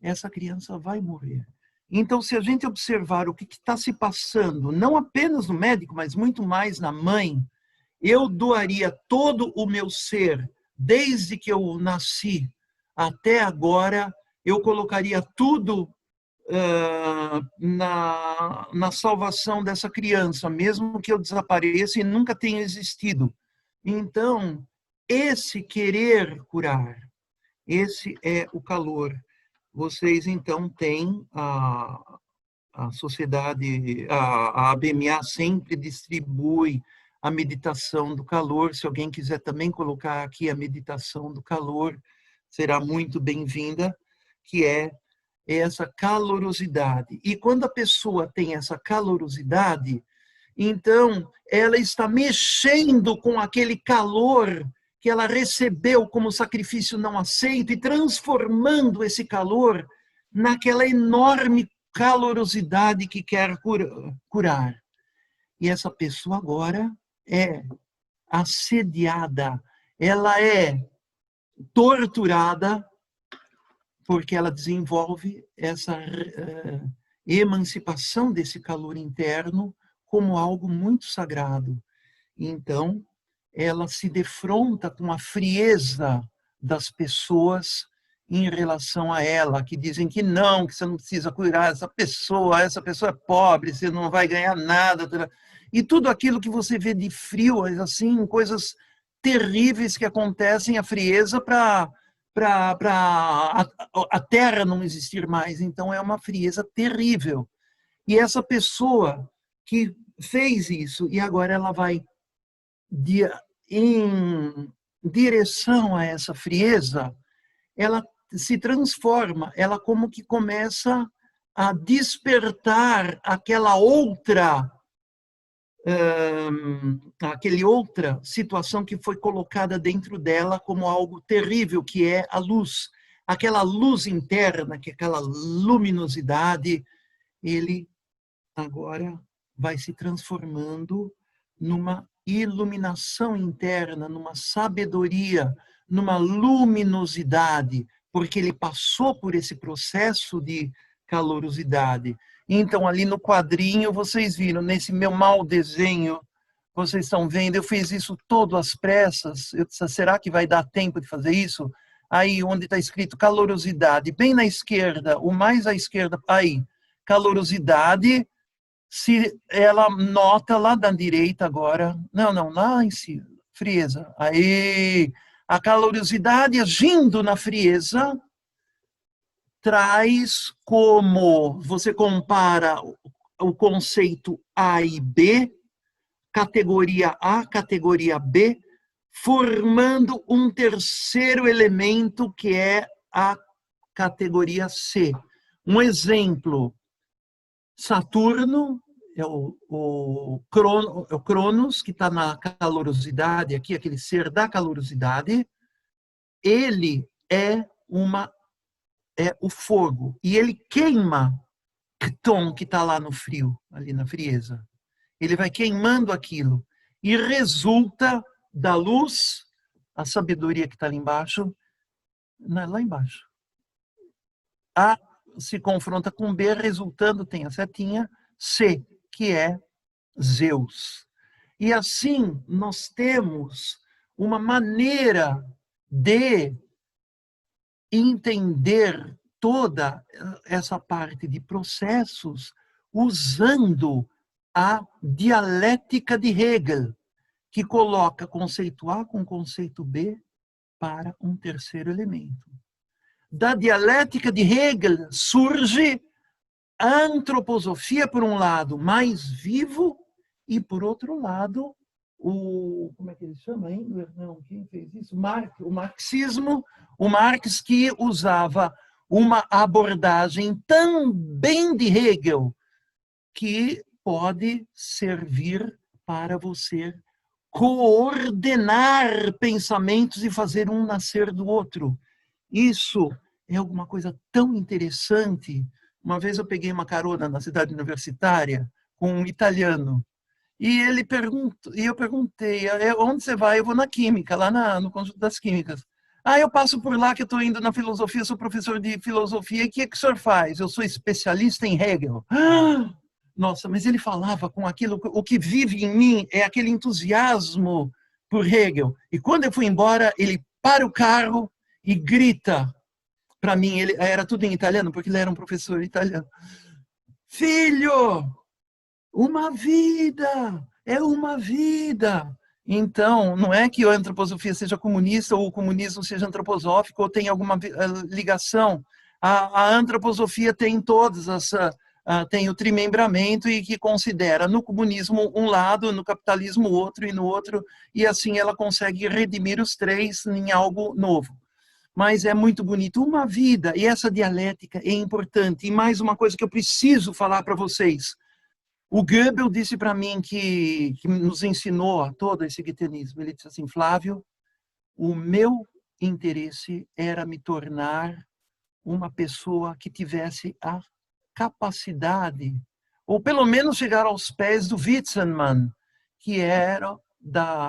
essa criança vai morrer. Então, se a gente observar o que está se passando, não apenas no médico, mas muito mais na mãe, eu doaria todo o meu ser, desde que eu nasci até agora, eu colocaria tudo na salvação dessa criança, mesmo que eu desapareça e nunca tenha existido. Então, esse querer curar, esse é o calor. Vocês, então, têm a sociedade, a ABMA sempre distribui a meditação do calor. Se alguém quiser também colocar aqui a meditação do calor, será muito bem-vinda, que é essa calorosidade. E quando a pessoa tem essa calorosidade, então ela está mexendo com aquele calor que ela recebeu como sacrifício não aceito e transformando esse calor naquela enorme calorosidade que quer curar. E essa pessoa agora é assediada, ela é torturada porque ela desenvolve essa emancipação desse calor interno como algo muito sagrado. Então, ela se defronta com a frieza das pessoas em relação a ela, que dizem que não, que você não precisa curar essa pessoa é pobre, você não vai ganhar nada. E tudo aquilo que você vê de frio, assim, coisas terríveis que acontecem, a frieza para a terra não existir mais. Então, é uma frieza terrível. E essa pessoa que fez isso, e agora ela vai em direção a essa frieza, ela se transforma, ela como que começa a despertar aquele outra situação que foi colocada dentro dela como algo terrível, que é a luz. Aquela luz interna, que é aquela luminosidade, ele agora vai se transformando numa iluminação interna, numa sabedoria, numa luminosidade, porque ele passou por esse processo de calorosidade. Então, ali no quadrinho, vocês viram, nesse meu mau desenho, vocês estão vendo, eu fiz isso todo às pressas. Eu disse, será que vai dar tempo de fazer isso? Aí, onde está escrito calorosidade, bem na esquerda, o mais à esquerda, aí, calorosidade, se ela nota lá da direita agora, não, lá em cima, frieza, aí, a calorosidade agindo na frieza, traz como você compara o conceito A e B, categoria A, categoria B, formando um terceiro elemento que é a categoria C. Um exemplo, Saturno é o Cronos, que está na calorosidade aqui, aquele ser da calorosidade, ele é o fogo, e ele queima Cton, que está lá no frio, ali na frieza. Ele vai queimando aquilo, e resulta da luz, a sabedoria que está ali embaixo, lá embaixo. A se confronta com B, resultando, tem a setinha, C, que é Zeus. E assim nós temos uma maneira de entender toda essa parte de processos usando a dialética de Hegel, que coloca conceito A com conceito B para um terceiro elemento. Da dialética de Hegel surge a antroposofia, por um lado, mais vivo, e, por outro lado, como é que ele chama ainda? Não, quem fez isso? O marxismo, o Marx, que usava uma abordagem também de Hegel, que pode servir para você coordenar pensamentos e fazer um nascer do outro. Isso é alguma coisa tão interessante. Uma vez eu peguei uma carona na cidade universitária com um italiano, e eu perguntei, onde você vai? Eu vou na Química, lá no Conjunto das Químicas. Eu passo por lá que eu estou indo na filosofia, sou professor de filosofia, e o que o senhor faz? Eu sou especialista em Hegel. Nossa, mas ele falava com aquilo, o que vive em mim é aquele entusiasmo por Hegel. E quando eu fui embora, ele para o carro e grita para mim, ele era tudo em italiano, porque ele era um professor italiano. Filho, uma vida, é uma vida. Então, não é que a antroposofia seja comunista ou o comunismo seja antroposófico ou tem alguma ligação. A antroposofia tem todas tem o trimembramento e que considera no comunismo um lado, no capitalismo outro e no outro, e assim ela consegue redimir os três em algo novo. Mas é muito bonito. Uma vida, e essa dialética é importante. E mais uma coisa que eu preciso falar para vocês. O Goebbels disse para mim que nos ensinou todo esse guitenismo. Ele disse assim, Flávio, o meu interesse era me tornar uma pessoa que tivesse a capacidade, ou pelo menos chegar aos pés do Witzenmann, que era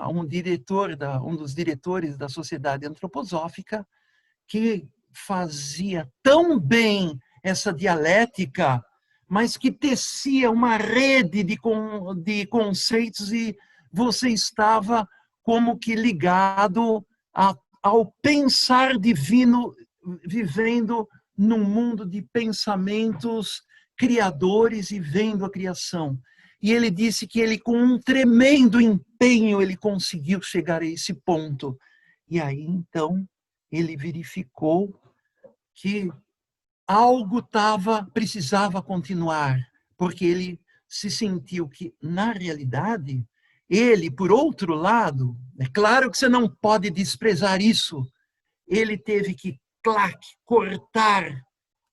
um dos diretores da Sociedade Antroposófica, que fazia tão bem essa dialética, mas que tecia uma rede de conceitos e você estava como que ligado ao pensar divino, vivendo num mundo de pensamentos criadores e vendo a criação. E ele disse que ele, com um tremendo empenho, ele conseguiu chegar a esse ponto. E aí, então, ele verificou que algo precisava continuar, porque ele se sentiu que, na realidade, ele, por outro lado, é claro que você não pode desprezar isso, ele teve que, cortar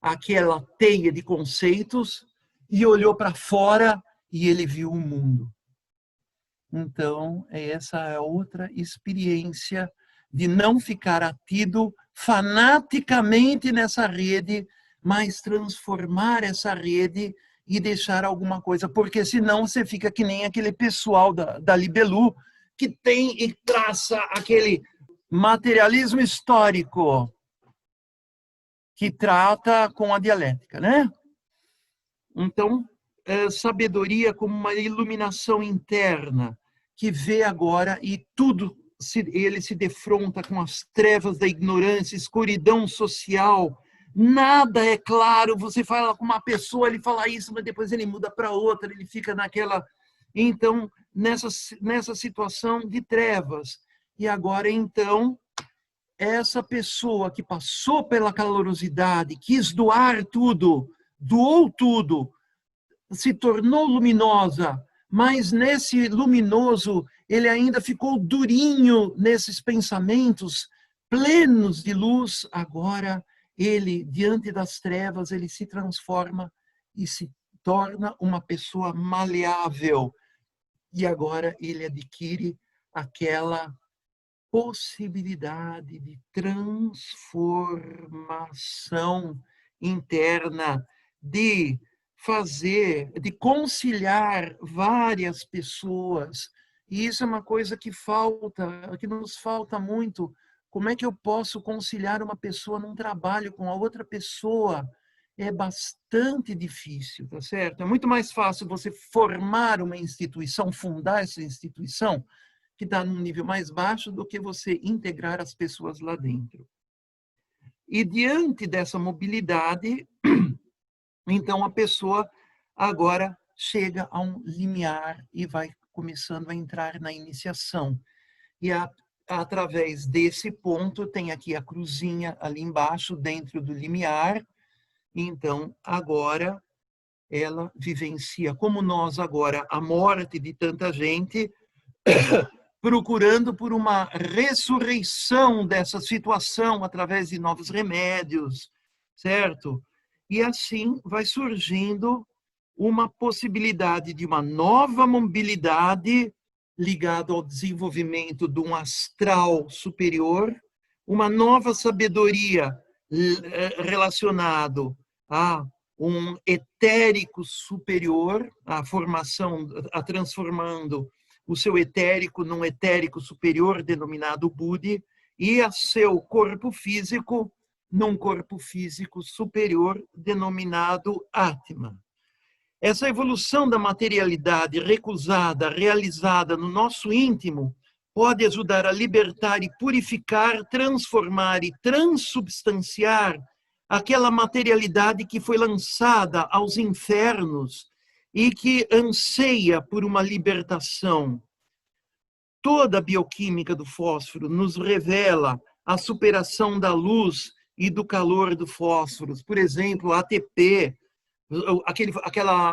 aquela teia de conceitos e olhou para fora e ele viu o mundo. Então, essa é outra experiência de não ficar atido fanaticamente nessa rede, mas transformar essa rede e deixar alguma coisa, porque senão você fica que nem aquele pessoal da Libelu, que tem e traça aquele materialismo histórico, que trata com a dialética, né? Então, sabedoria como uma iluminação interna, que vê agora e tudo, ele se defronta com as trevas da ignorância, escuridão social, nada é claro, você fala com uma pessoa, ele fala isso, mas depois ele muda para outra, ele fica naquela... Então, nessa situação de trevas. E agora, então, essa pessoa que passou pela calorosidade, quis doar tudo, doou tudo, se tornou luminosa, mas nesse luminoso ele ainda ficou durinho nesses pensamentos plenos de luz. Agora ele, diante das trevas, ele se transforma e se torna uma pessoa maleável. E agora ele adquire aquela possibilidade de transformação interna, de conciliar várias pessoas. E isso é uma coisa que nos falta muito. Como é que eu posso conciliar uma pessoa num trabalho com a outra pessoa? É bastante difícil, tá certo? É muito mais fácil você formar uma instituição, fundar essa instituição, que está num nível mais baixo, do que você integrar as pessoas lá dentro. E diante dessa mobilidade, então a pessoa agora chega a um limiar e vai começando a entrar na iniciação. E através desse ponto, tem aqui a cruzinha ali embaixo, dentro do limiar. Então, agora, ela vivencia, como nós agora, a morte de tanta gente, procurando por uma ressurreição dessa situação através de novos remédios, certo? E assim vai surgindo uma possibilidade de uma nova mobilidade ligada ao desenvolvimento de um astral superior, uma nova sabedoria relacionado a um etérico superior, a formação, a transformando o seu etérico num etérico superior denominado Budi, e a seu corpo físico num corpo físico superior denominado Atma. Essa evolução da materialidade recusada, realizada no nosso íntimo, pode ajudar a libertar e purificar, transformar e transubstanciar aquela materialidade que foi lançada aos infernos e que anseia por uma libertação. Toda a bioquímica do fósforo nos revela a superação da luz e do calor do fósforo. Por exemplo, ATP,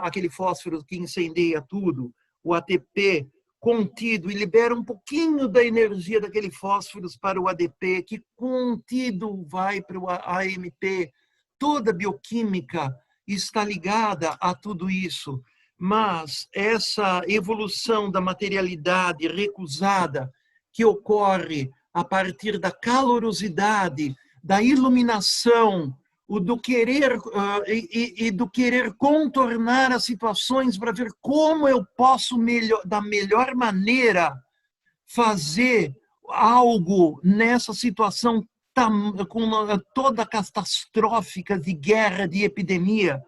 aquele fósforo que incendeia tudo, o ATP contido, e libera um pouquinho da energia daquele fósforo para o ADP, que contido vai para o AMP. Toda a bioquímica está ligada a tudo isso. Mas essa evolução da materialidade recusada, que ocorre a partir da calorosidade, da iluminação, do querer do querer contornar as situações para ver como eu posso da melhor maneira fazer algo nessa situação com toda catastrófica de guerra, de epidemia.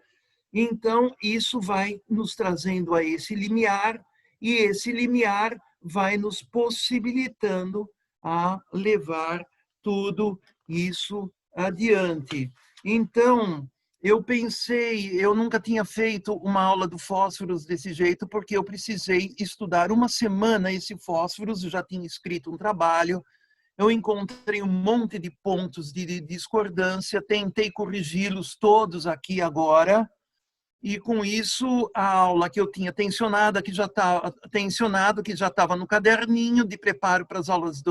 Então, isso vai nos trazendo a esse limiar, e esse limiar vai nos possibilitando a levar tudo isso adiante. Então, eu pensei, eu nunca tinha feito uma aula do Fósforos desse jeito, porque eu precisei estudar uma semana esse Fósforos, eu já tinha escrito um trabalho, eu encontrei um monte de pontos de discordância, tentei corrigi-los todos aqui agora, e com isso a aula que eu tinha tensionado, que já estava no caderninho de preparo para as aulas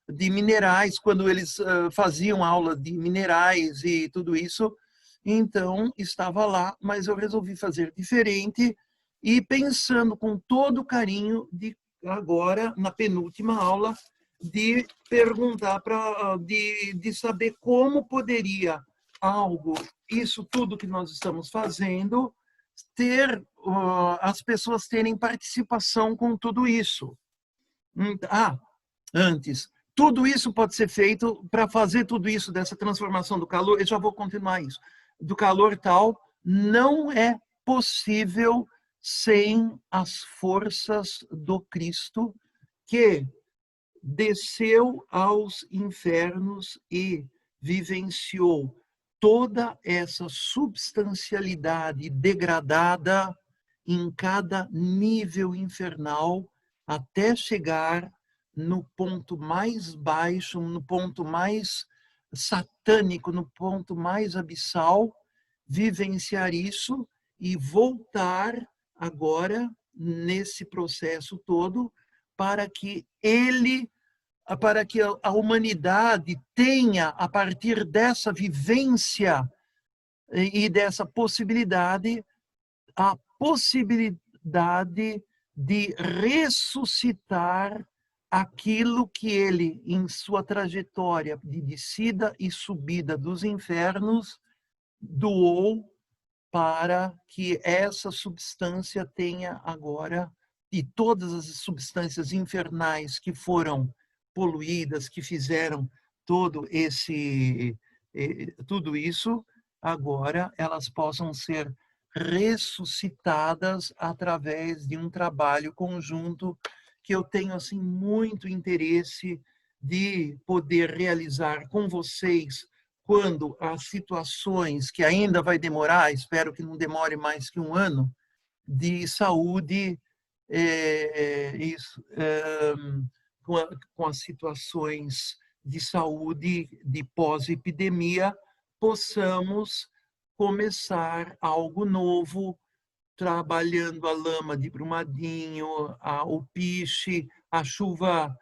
de minerais, quando eles faziam aula de minerais e tudo isso, então estava lá, mas eu resolvi fazer diferente e pensando com todo carinho de agora, na penúltima aula, de perguntar de saber como poderia algo, isso tudo que nós estamos fazendo, ter as pessoas terem participação com tudo isso. Antes, tudo isso pode ser feito para fazer tudo isso dessa transformação do calor. Eu já vou continuar isso. Do calor tal, não é possível sem as forças do Cristo que desceu aos infernos e vivenciou toda essa substancialidade degradada em cada nível infernal até chegar no ponto mais baixo, no ponto mais satânico, no ponto mais abissal, vivenciar isso e voltar agora nesse processo todo para que a humanidade tenha, a partir dessa vivência e dessa possibilidade, a possibilidade de ressuscitar aquilo que ele, em sua trajetória de descida e subida dos infernos, doou para que essa substância tenha agora, e todas as substâncias infernais que foram poluídas, que fizeram tudo isso, agora elas possam ser ressuscitadas através de um trabalho conjunto que eu tenho assim muito interesse de poder realizar com vocês quando as situações que ainda vai demorar, espero que não demore mais que um ano, de saúde, com as situações de saúde de pós-epidemia, possamos começar algo novo, trabalhando a lama de Brumadinho, o piche, a chuva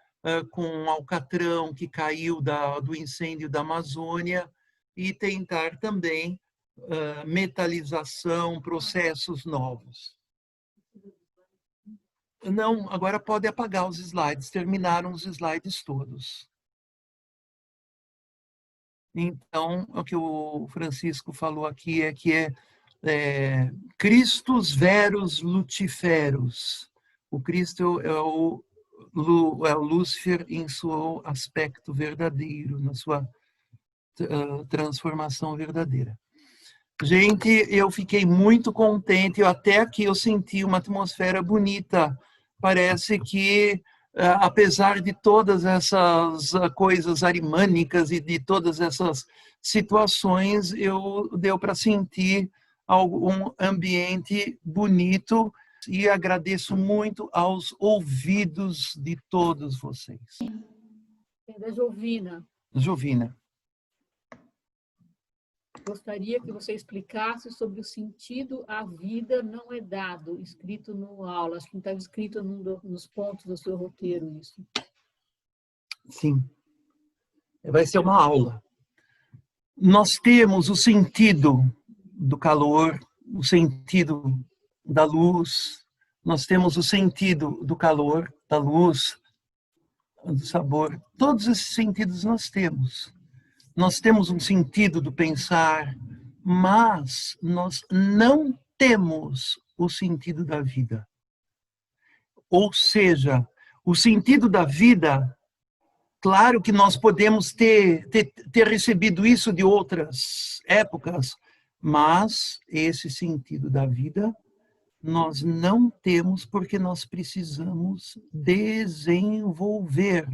com alcatrão que caiu do incêndio da Amazônia, e tentar também metalização, processos novos. Não, agora pode apagar os slides, terminaram os slides todos. Então, o que o Francisco falou aqui é que é Christus verus Luciferus. O Cristo é o Lúcifer em seu aspecto verdadeiro, na sua transformação verdadeira. Gente, eu fiquei muito contente, até aqui eu senti uma atmosfera bonita. Parece que, apesar de todas essas coisas arimânicas e de todas essas situações, deu para sentir um ambiente bonito, e agradeço muito aos ouvidos de todos vocês. Da Jovina. Jovina. Gostaria que você explicasse sobre o sentido "a vida não é dado", escrito no aula. Acho que não está escrito nos pontos do seu roteiro isso. Sim. Vai ser uma aula. Nós temos o sentido do calor, o sentido da luz, nós temos o sentido do calor, da luz, do sabor. Todos esses sentidos nós temos. Nós temos um sentido do pensar, mas nós não temos o sentido da vida. Ou seja, o sentido da vida Claro que nós podemos ter recebido isso de outras épocas, mas esse sentido da vida nós não temos porque nós precisamos desenvolver.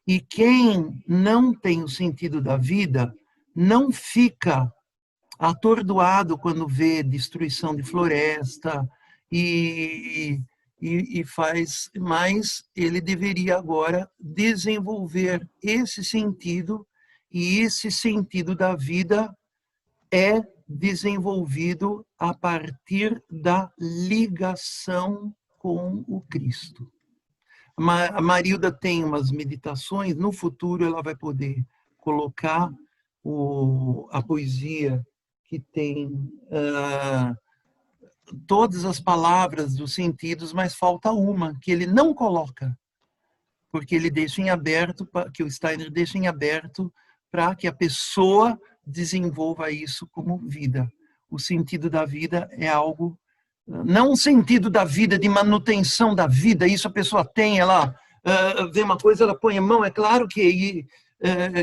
E quem não tem o sentido da vida não fica atordoado quando vê destruição de floresta e faz, mas ele deveria agora desenvolver esse sentido, e esse sentido da vida é desenvolvido a partir da ligação com o Cristo. A Marilda tem umas meditações, no futuro ela vai poder colocar a poesia que tem todas as palavras dos sentidos, mas falta uma, que ele não coloca, porque ele deixa em aberto, que o Steiner deixa em aberto para que a pessoa desenvolva isso como vida. O sentido da vida é algo, não um sentido da vida, de manutenção da vida, isso a pessoa tem, ela vê uma coisa, ela põe a mão, é claro que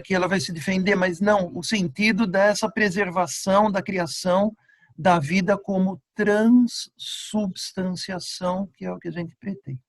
ela vai se defender, mas não, o sentido dessa preservação da criação da vida como transubstanciação, que é o que a gente pretende.